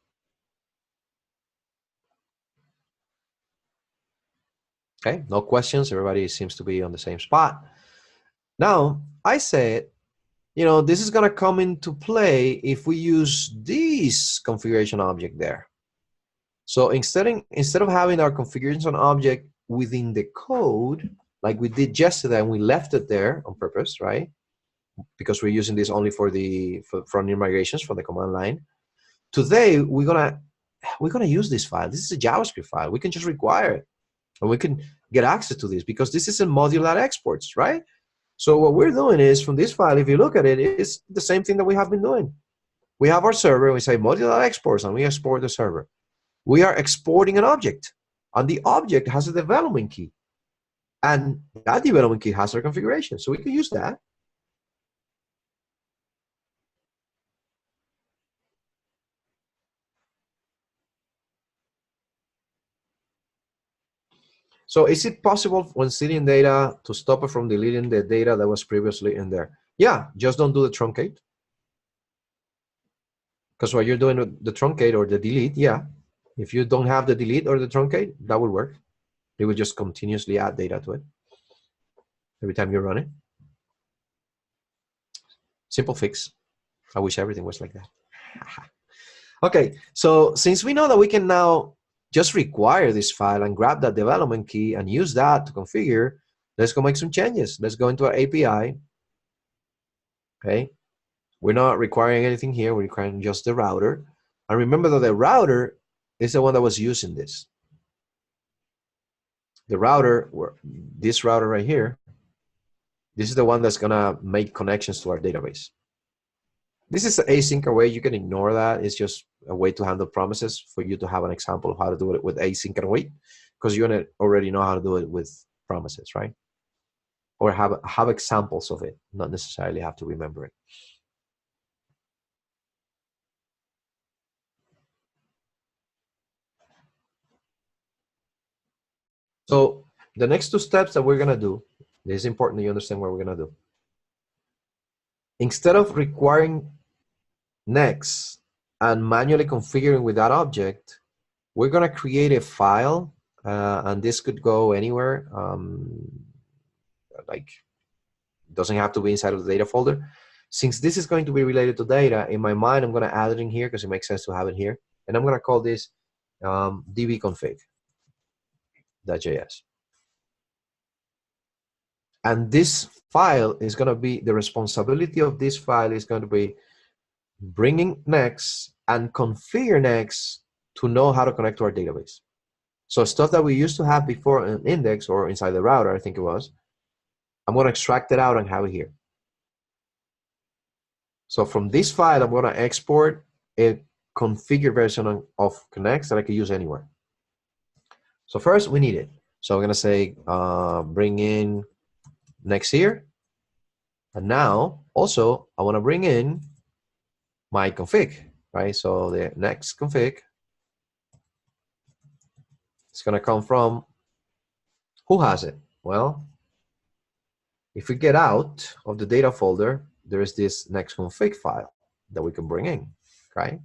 Okay, no questions. Everybody seems to be on the same spot. Now, I said you know, this is going to come into play if we use this configuration object there. So instead of having our configuration object within the code, like we did yesterday, and we left it there on purpose, right? Because we're using this only for the front-end migrations from the command line. Today, we're gonna use this file. This is a JavaScript file. We can just require it, and we can get access to this because this is a module.exports, right? So what we're doing is from this file, if you look at it, it's the same thing that we have been doing. We have our server, and we say module.exports, and we export the server. We are exporting an object, and the object has a development key, and that development key has our configuration, so we can use that. So is it possible when seeding data to stop it from deleting the data that was previously in there? Yeah, just don't do the truncate. Because what you're doing with the truncate or the delete, yeah. If you don't have the delete or the truncate, that will work. It will just continuously add data to it every time you run it. Simple fix. I wish everything was like that. Okay, so since we know that we can now just require this file and grab that development key and use that to configure, let's go make some changes. Let's go into our API. Okay, we're not requiring anything here. We're requiring just the router. And remember that the router is the one that was using this. The router, this router right here, this is the one that's gonna make connections to our database. This is an async array. You can ignore that. It's just a way to handle promises for you to have an example of how to do it with async and await, because you already know how to do it with promises, right? Or have examples of it, not necessarily have to remember it. So the next two steps that we're gonna do, it's important that you understand what we're gonna do. Instead of requiring next and manually configuring with that object, we're gonna create a file, and this could go anywhere. Like, doesn't have to be inside of the data folder. Since this is going to be related to data, in my mind, I'm gonna add it in here because it makes sense to have it here. And I'm gonna call this dbconfig.js. And this file is gonna be, the responsibility of this file is going to be bringing next and configure next to know how to connect to our database. So stuff that we used to have before an index or inside the router, I think it was, I'm going to extract it out and have it here. So from this file, I'm going to export a configured version of Connects that I can use anywhere. So first, we need it. So I'm going to say bring in next here. And now, also, I want to bring in my config, right? So the next config is going to come from, who has it? Well, if we get out of the data folder, there is this next config file that we can bring in, right?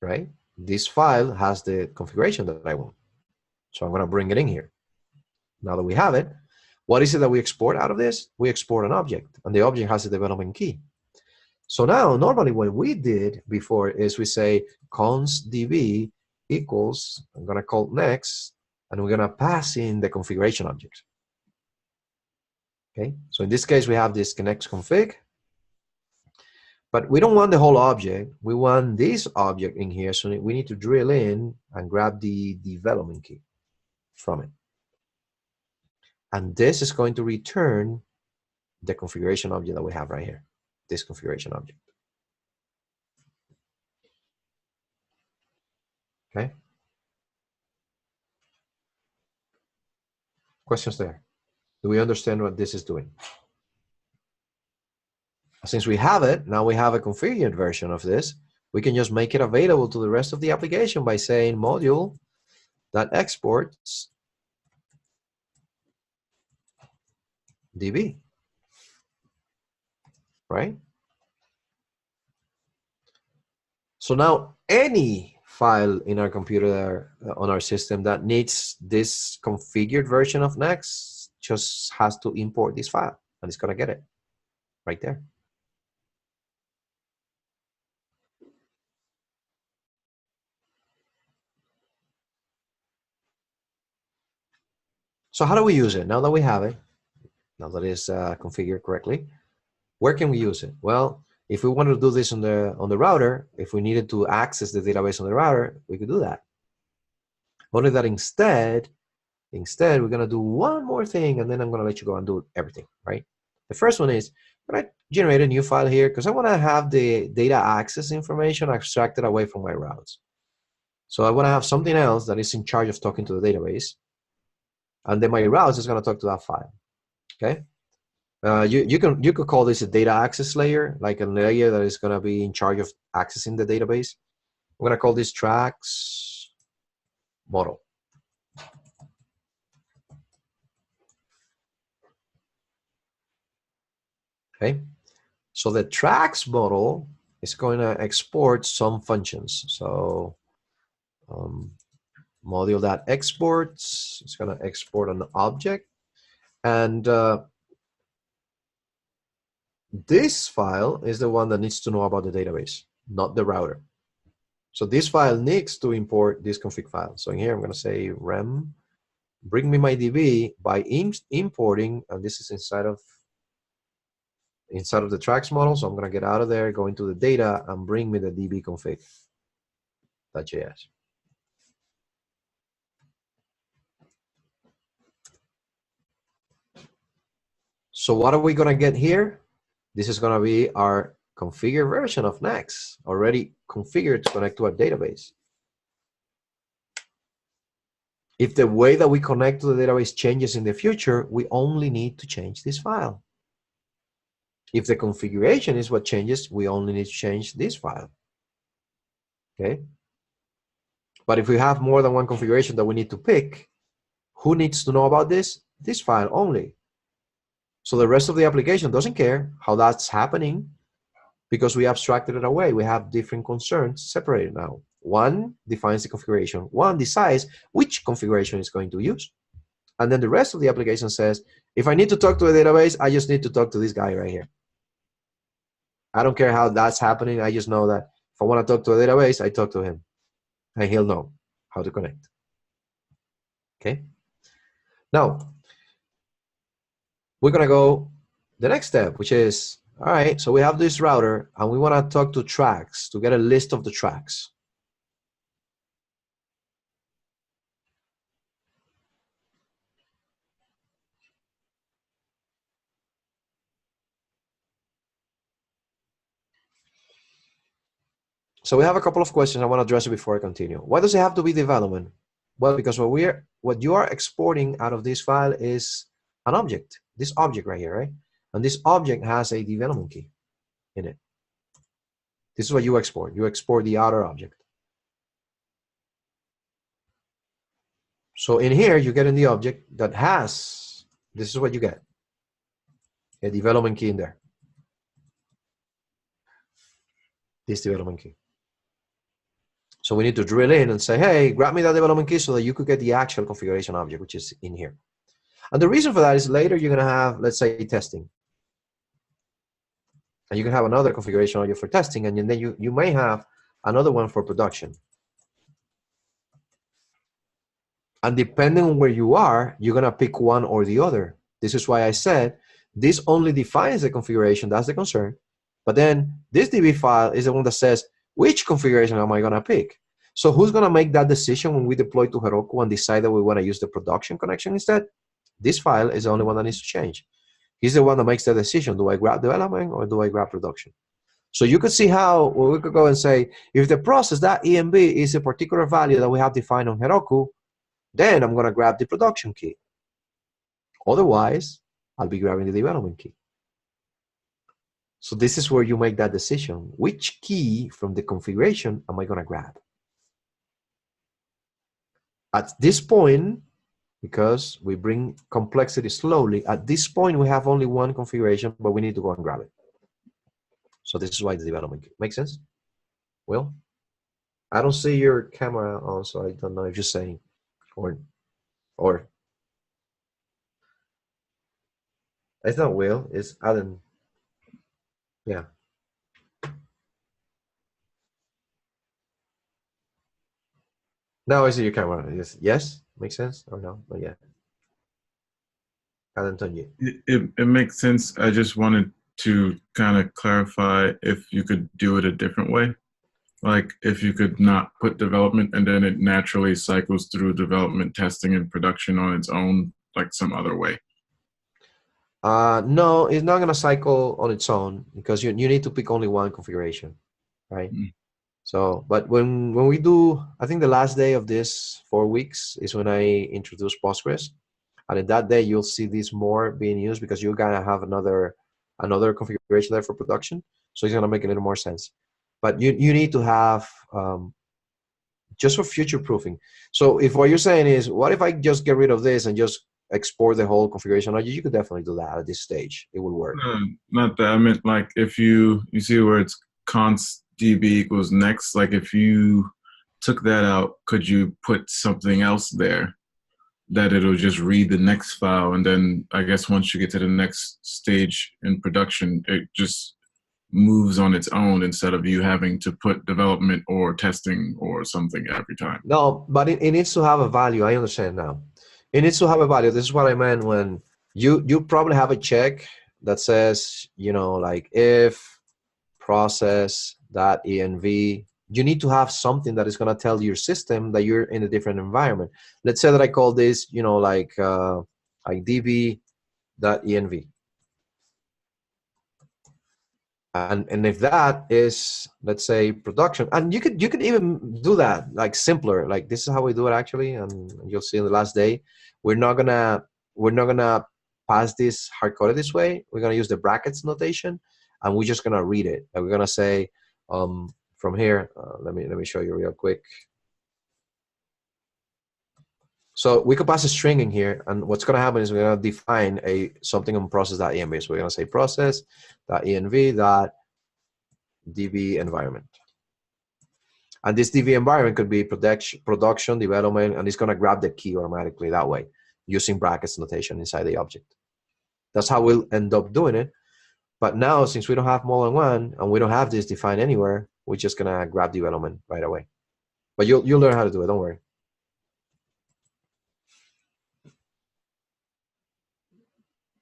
Right? This file has the configuration that I want. So I'm going to bring it in here. Now that we have it, what is it that we export out of this? We export an object, and the object has a development key. So now, normally what we did before is we say const db equals, I'm going to call next, and we're going to pass in the configuration object. Okay, so in this case, we have this connect config, but we don't want the whole object. We want this object in here, so we need to drill in and grab the development key from it. And this is going to return the configuration object that we have right here, this configuration object. Okay. Questions there? Do we understand what this is doing? Since we have it, now we have a configured version of this. We can just make it available to the rest of the application by saying module.exports db, right? So now any file in our computer on our system that needs this configured version of Next just has to import this file, and it's gonna get it right there. So how do we use it? Now that we have it, now that it's configured correctly, where can we use it? Well, if we wanted to do this on the router, if we needed to access the database on the router, we could do that. Only that instead, we're gonna do one more thing, and then I'm gonna let you go and do everything, right? The first one is, I'm gonna generate a new file here because I wanna have the data access information abstracted away from my routes. So I wanna have something else that is in charge of talking to the database, and then my routes is gonna talk to that file, okay? You could call this a data access layer, like a layer that is gonna be in charge of accessing the database. I'm gonna call this tracks model. Okay, so the tracks model is going to export some functions. So module.exports, it's going to export an object, and this file is the one that needs to know about the database, not the router. So this file needs to import this config file. So in here I'm going to say rem bring me my DB by importing, and this is inside of the tracks model. So I'm going to get out of there, go into the data, and bring me the DB config.js. So what are we going to get here? This is going to be our configured version of Next, already configured to connect to our database. If the way that we connect to the database changes in the future, we only need to change this file. If the configuration is what changes, we only need to change this file. Okay? But if we have more than one configuration that we need to pick, who needs to know about this? This file only. So the rest of the application doesn't care how that's happening because we abstracted it away. We have different concerns separated now. One defines the configuration. One decides which configuration it's going to use. And then the rest of the application says, if I need to talk to a database, I just need to talk to this guy right here. I don't care how that's happening. I just know that if I want to talk to a database, I talk to him. And he'll know how to connect. Okay? Now, we're going to go the next step, which is, all right, so we have this router, and we want to talk to tracks to get a list of the tracks. So we have a couple of questions I want to address before I continue. Why does it have to be development? Well, because what you are exporting out of this file is an object, this object right here, right? And this object has a development key in it. This is what you export. You export the outer object. So in here, you get in the object that has, this is what you get, a development key in there. This development key. So we need to drill in and say, hey, grab me that development key so that you could get the actual configuration object, which is in here. And the reason for that is later you're going to have, let's say, testing. And you can have another configuration object for testing, and then you may have another one for production. And depending on where you are, you're going to pick one or the other. This is why I said this only defines the configuration. That's the concern. But then this DB file is the one that says, which configuration am I going to pick? So who's going to make that decision when we deploy to Heroku and decide that we want to use the production connection instead? This file is the only one that needs to change. He's the one that makes the decision. Do I grab development or do I grab production? So you could see how we could go and say, if the process, that EMB is a particular value that we have defined on Heroku, then I'm going to grab the production key. Otherwise, I'll be grabbing the development key. So this is where you make that decision. Which key from the configuration am I going to grab? At this point, because we bring complexity slowly, at this point we have only one configuration, but we need to go and grab it. So this is why the development key. Make sense? Will? I don't see your camera on, so I don't know if you're saying or it's not Will, it's Adam. Yeah. Now I see your camera. Yes, makes sense or no? Not yet. Antonio. It makes sense. I just wanted to kind of clarify if you could do it a different way. Like if you could not put development and then it naturally cycles through development, testing, and production on its own, like some other way. No, it's not going to cycle on its own because you need to pick only one configuration, right? Mm. So, but when we do, I think the last day of this 4 weeks is when I introduce Postgres. And in that day, you'll see this more being used because you're going to have another configuration there for production. So it's going to make a little more sense. But you need to have, just for future proofing. So if what you're saying is, what if I just get rid of this and just export the whole configuration? You could definitely do that at this stage. It will work. Not that. I meant like if you see where it's const db equals next, like if you took that out, could you put something else there that it'll just read the next file, and then I guess once you get to the next stage in production, it just moves on its own instead of you having to put development or testing or something every time? No, but it needs to have a value. I understand now. It needs to have a value. This is what I meant when you probably have a check that says, you know, like if process.env, you need to have something that is going to tell your system that you're in a different environment. Let's say that I call this, you know, like db.env. And if that is, let's say, production, and you could even do that like simpler, like this is how we do it actually, and you'll see in the last day, we're not gonna pass this hard-coded this way. We're gonna use the brackets notation, and we're just gonna read it. And we're gonna say from here, let me show you real quick. So we could pass a string in here, and what's going to happen is we're going to define something on process.env. So we're going to say process.env.db environment. And this DB environment could be production, development, and it's going to grab the key automatically that way, using brackets notation inside the object. That's how we'll end up doing it. But now, since we don't have more than one, and we don't have this defined anywhere, we're just going to grab development right away. But you'll learn how to do it, don't worry.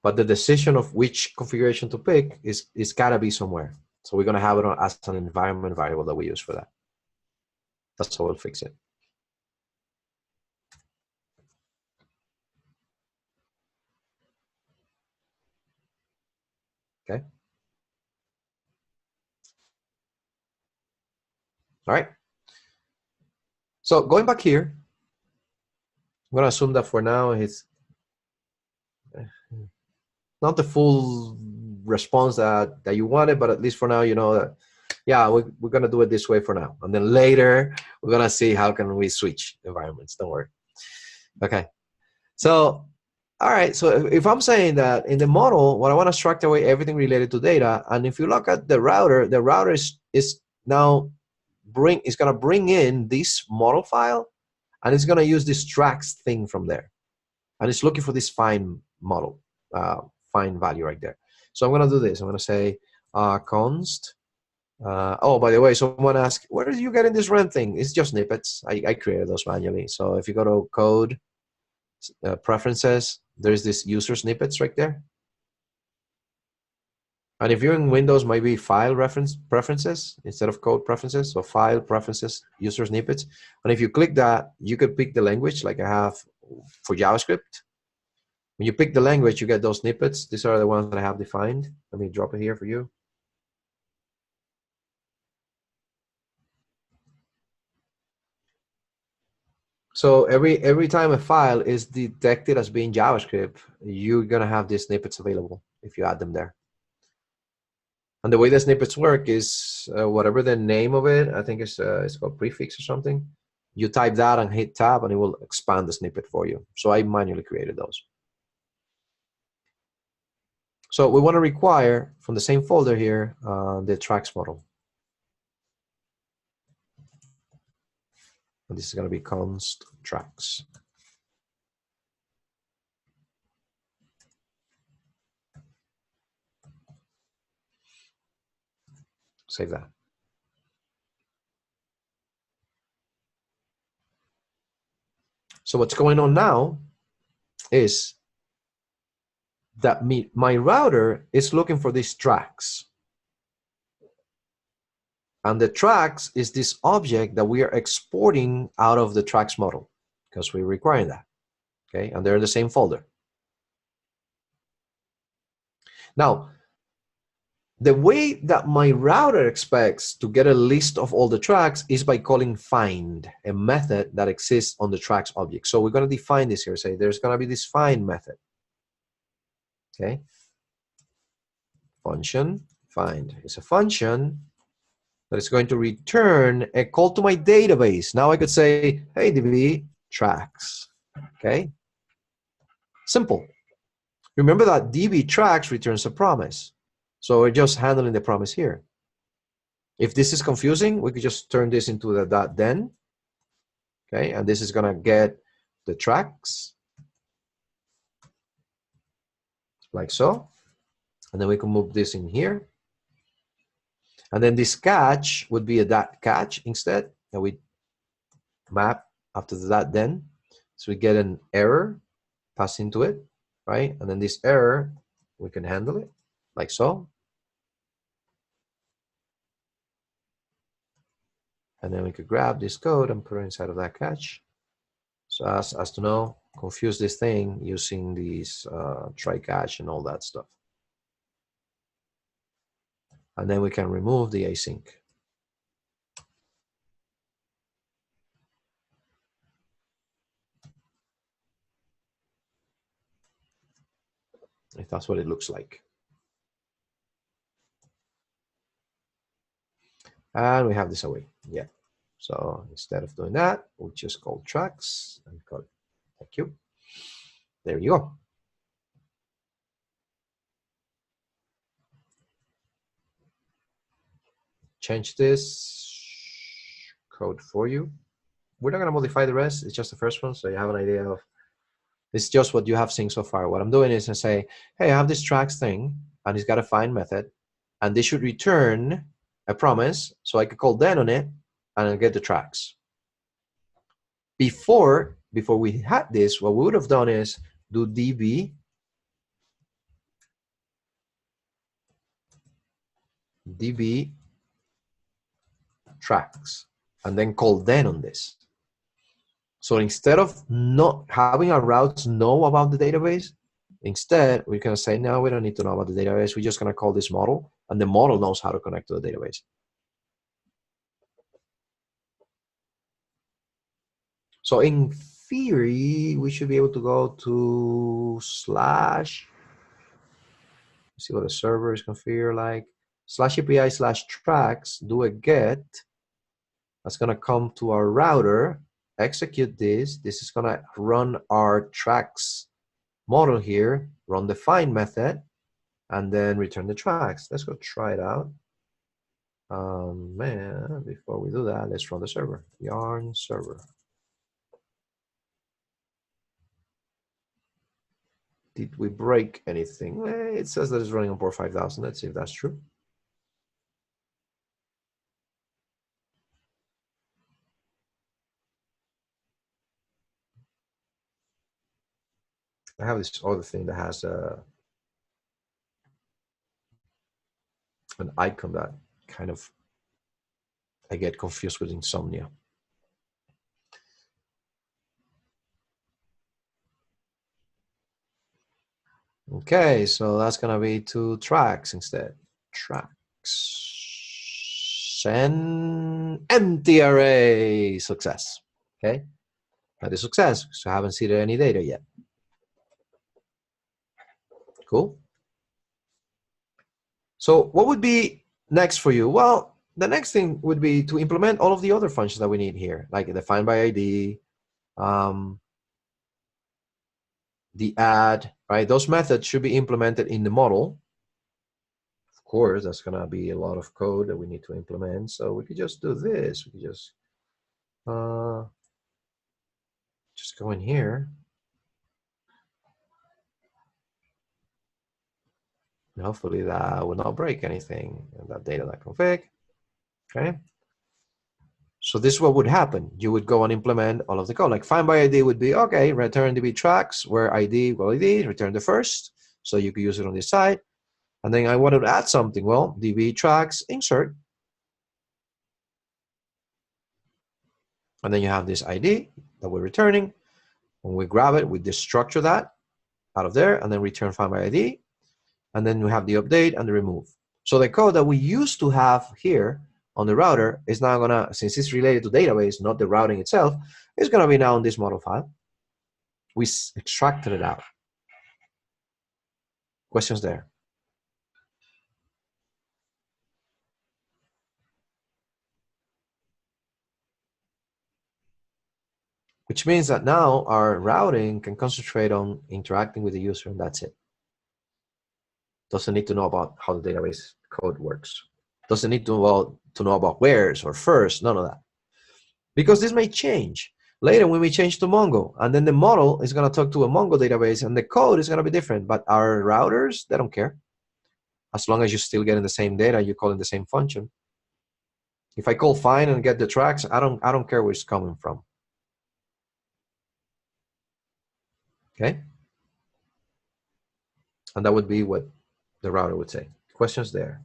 But the decision of which configuration to pick is gotta be somewhere. So we're gonna have it as an environment variable that we use for that. That's how we'll fix it. Okay. All right. So going back here, I'm gonna assume that for now it's not the full response that you wanted, but at least for now, you know that, yeah, we're gonna do it this way for now. And then later, we're gonna see how can we switch environments, don't worry. Okay, so, all right, so if I'm saying that in the model, what I wanna extract away everything related to data, and if you look at the router is now gonna bring in this model file, and it's gonna use this tracks thing from there. And it's looking for this find model, find value right there. So I'm gonna do this. I'm gonna say const. Oh, by the way, someone asked, where are you getting this rent thing? It's just snippets. I created those manually. So if you go to code, preferences, there's this user snippets right there. And if you're in Windows, maybe file preferences instead of code preferences. So file preferences, user snippets. And if you click that, you could pick the language like I have for JavaScript. When you pick the language, you get those snippets. These are the ones that I have defined. Let me drop it here for you. So every time a file is detected as being JavaScript, you're gonna have these snippets available if you add them there. And the way the snippets work is whatever the name of it, I think it's called prefix or something. You type that and hit tab, and it will expand the snippet for you. So I manually created those. So we want to require from the same folder here the tracks model. And this is going to be const tracks. Save that. So what's going on now is that my router is looking for these tracks. And the tracks is this object that we are exporting out of the tracks model because we're requiring that. Okay, and they're in the same folder. Now, the way that my router expects to get a list of all the tracks is by calling find, a method that exists on the tracks object. So we're going to define this here. Say there's going to be this find method. Okay. Function find. It's a function that is going to return a call to my database. Now I could say, hey, DB, tracks. Okay. Simple. Remember that DB tracks returns a promise. So we're just handling the promise here. If this is confusing, we could just turn this into the .then. Okay, and this is gonna get the tracks like so. And then we can move this in here. And then this catch would be a .catch instead. And we map after the .then. So we get an error passed into it, right? And then this error, we can handle it like so. And then we could grab this code and put it inside of that catch. So as to know, confuse this thing using these try catch and all that stuff. And then we can remove the async. If that's what it looks like. And we have this away. Yeah. So instead of doing that, we'll just call tracks and call it. Thank you. There you go. Change this code for you. We're not going to modify the rest. It's just the first one. So you have an idea of, it's just what you have seen so far. What I'm doing is I say, hey, I have this tracks thing and it's got a find method and they should return a promise. So I could call then on it and I'll get the tracks. Before we had this, what we would have done is do db tracks and then call then on this. So instead of not having our routes know about the database, instead we're going to say, no, we don't need to know about the database. We're just going to call this model and the model knows how to connect to the database. So in theory, we should be able to go to slash, see what the server is configured like, /API/tracks, do a get. That's going to come to our router, execute this. This is going to run our tracks model here, run the find method, and then return the tracks. Let's go try it out. Man, before we do that, let's run the server, yarn server. Did we break anything? It says that it's running on port 5000. Let's see if that's true. I have this other thing that has an icon that kind of, I get confused with insomnia. Okay, so that's gonna be 2 tracks instead. Tracks and empty array, success. Okay, that is success. So I haven't seen any data yet. Cool. So what would be next for you? Well, the next thing would be to implement all of the other functions that we need here, like the find by ID, the add, right? Those methods should be implemented in the model. Of course, that's gonna be a lot of code that we need to implement. So we could just do this. We could just Just go in here. And hopefully that will not break anything in that data.config. Okay. So this is what would happen. You would go and implement all of the code. Like find by ID would be, okay, return DB tracks where ID, well, ID, return the first. So you could use it on this side. And then I wanted to add something. Well, DB tracks insert. And then you have this ID that we're returning. When we grab it, we destructure that out of there and then return find by ID. And then we have the update and the remove. So the code that we used to have here on the router is now gonna, since it's related to database, not the routing itself, it's gonna be now in this model file. We extracted it out. Questions there? Which means that now our routing can concentrate on interacting with the user, and that's it. Doesn't need to know about how the database code works. Doesn't need to know about wheres or first, none of that. Because this may change. Later, we may change to Mongo, and then the model is going to talk to a Mongo database, and the code is going to be different. But our routers, they don't care. As long as you're still getting the same data, you're calling the same function. If I call find and get the tracks, I don't care where it's coming from. Okay? And that would be what the router would say. Questions there?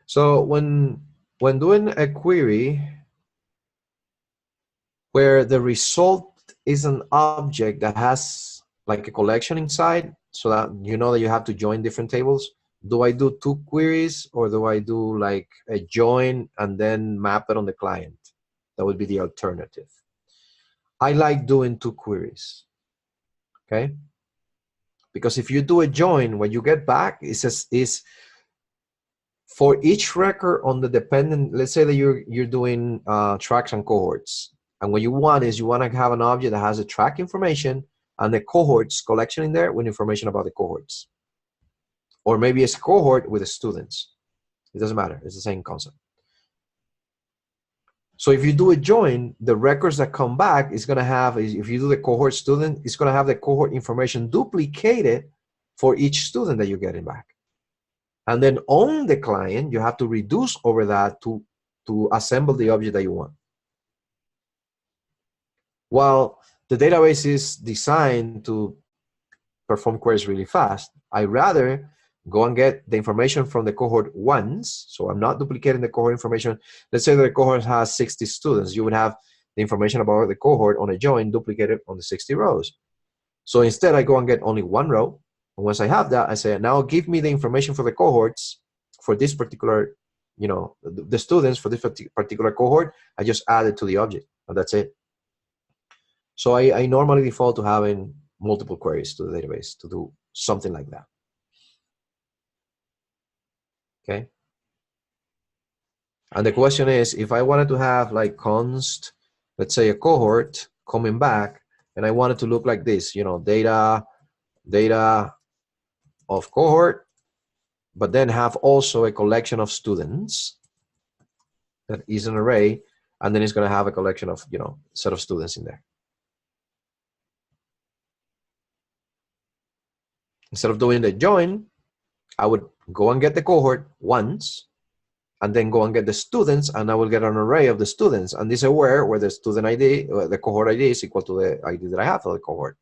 So when doing a query where the result is an object that has like a collection inside, so that you know that you have to join different tables, do I do two queries or do I do like a join and then map it on the client? That would be the alternative. I like doing two queries, okay? Because if you do a join, what you get back is for each record on the dependent, let's say that you're doing tracks and cohorts. And what you want is you want to have an object that has the track information and the cohorts collection in there with information about the cohorts. Or maybe it's a cohort with the students. It doesn't matter. It's the same concept. So if you do a join, the records that come back is going to have, if you do the cohort student, it's going to have the cohort information duplicated for each student that you're getting back. And then on the client, you have to reduce over that to assemble the object that you want. While the database is designed to perform queries really fast, I rather go and get the information from the cohort once. So I'm not duplicating the cohort information. Let's say that the cohort has 60 students. You would have the information about the cohort on a join duplicated on the 60 rows. So instead, I go and get only one row. And once I have that, I say, now give me the information for the cohorts for this particular, you know, the students for this particular cohort. I just add it to the object, and that's it. So I normally default to having multiple queries to the database to do something like that. Okay. And the question is, if I wanted to have like const, let's say a cohort coming back, and I want it to look like this, you know, data of cohort, but then have also a collection of students that is an array, and then it's going to have a collection of, you know, set of students in there. Instead of doing the join, I would go and get the cohort once, and then go and get the students, and I will get an array of the students. And this is where the student ID, the cohort ID is equal to the ID that I have for the cohort.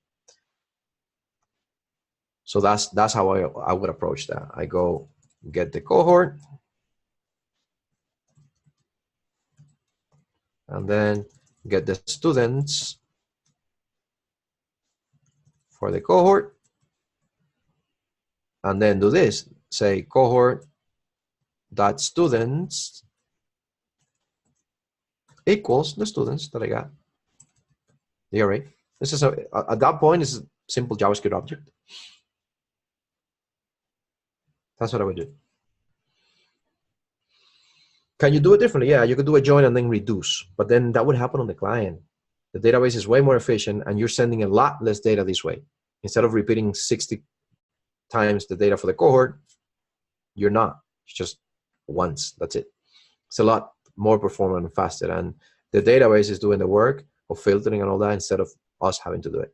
So that's how I would approach that. I go get the cohort, and then get the students for the cohort, and then do this. Say cohort dot students equals the students that I got, the array. This is at that point, it's a simple JavaScript object. That's what I would do. Can you do it differently? Yeah, you could do a join and then reduce, but then that would happen on the client. The database is way more efficient, and you're sending a lot less data this way. Instead of repeating 60 times the data for the cohort, you're not. It's just once. That's it. It's a lot more performant and faster, and the database is doing the work of filtering and all that instead of us having to do it.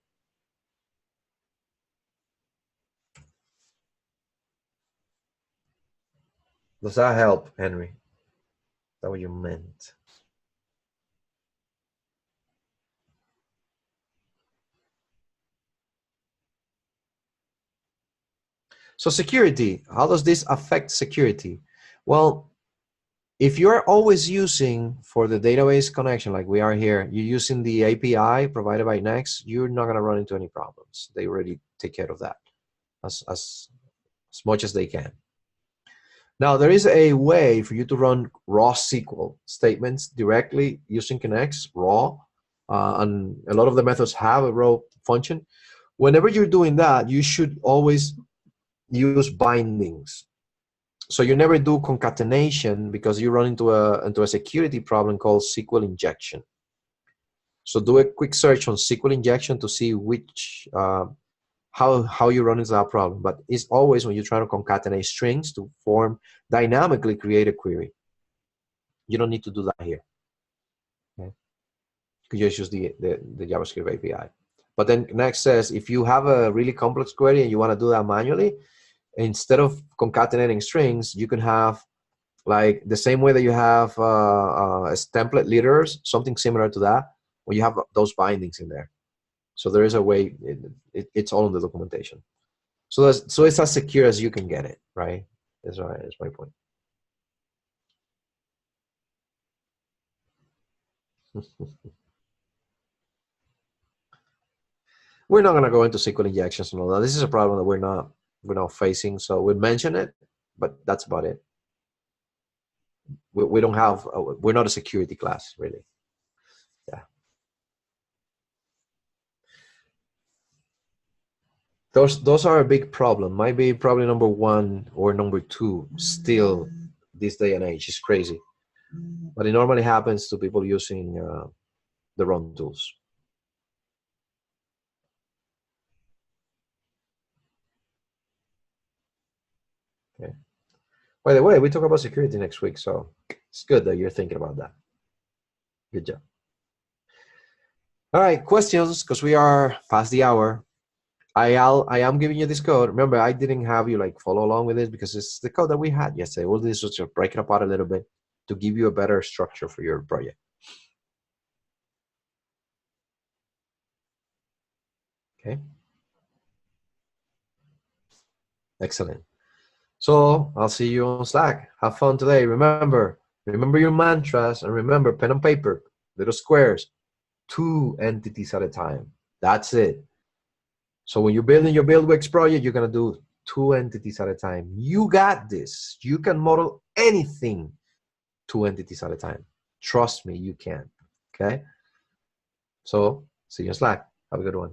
Does that help, Henry? Is that what you meant? So security, how does this affect security? Well, if you're always using, for the database connection like we are here, you're using the API provided by Next, you're not going to run into any problems. They already take care of that as much as they can. Now, there is a way for you to run raw SQL statements directly using Connects, raw, and a lot of the methods have a raw function. Whenever you're doing that, you should always use bindings. So you never do concatenation because you run into a security problem called SQL injection. So do a quick search on SQL injection to see which how you run into that problem. But it's always when you're trying to concatenate strings to dynamically create a query. You don't need to do that here. Okay? You can just use the JavaScript API. But then Next says if you have a really complex query and you want to do that manually, instead of concatenating strings, you can have like the same way that you have as template leaders, something similar to that, where you have those bindings in there. So there is a way, it's all in the documentation. So it's as secure as you can get it, right? That's right, that's my point. We're not going to go into SQL injections and all that. This is a problem that we're not facing. So we mention it, but that's about it. We don't have, we're not a security class, really. Yeah. Those are a big problem. Might be probably number 1 or number 2 still this day and age. It's crazy. But it normally happens to people using the wrong tools. Okay. By the way, we talk about security next week, so it's good that you're thinking about that. Good job. All right, questions, because we are past the hour. I am giving you this code. Remember, I didn't have you like follow along with it because it's the code that we had yesterday. We'll do this to break it apart a little bit to give you a better structure for your project. Okay. Excellent. So I'll see you on Slack. Have fun today. Remember your mantras, and remember pen and paper, little squares, 2 entities at a time. That's it. So when you're building your BuildWix project, you're going to do 2 entities at a time. You got this. You can model anything 2 entities at a time. Trust me, you can. Okay? So see you in Slack. Have a good one.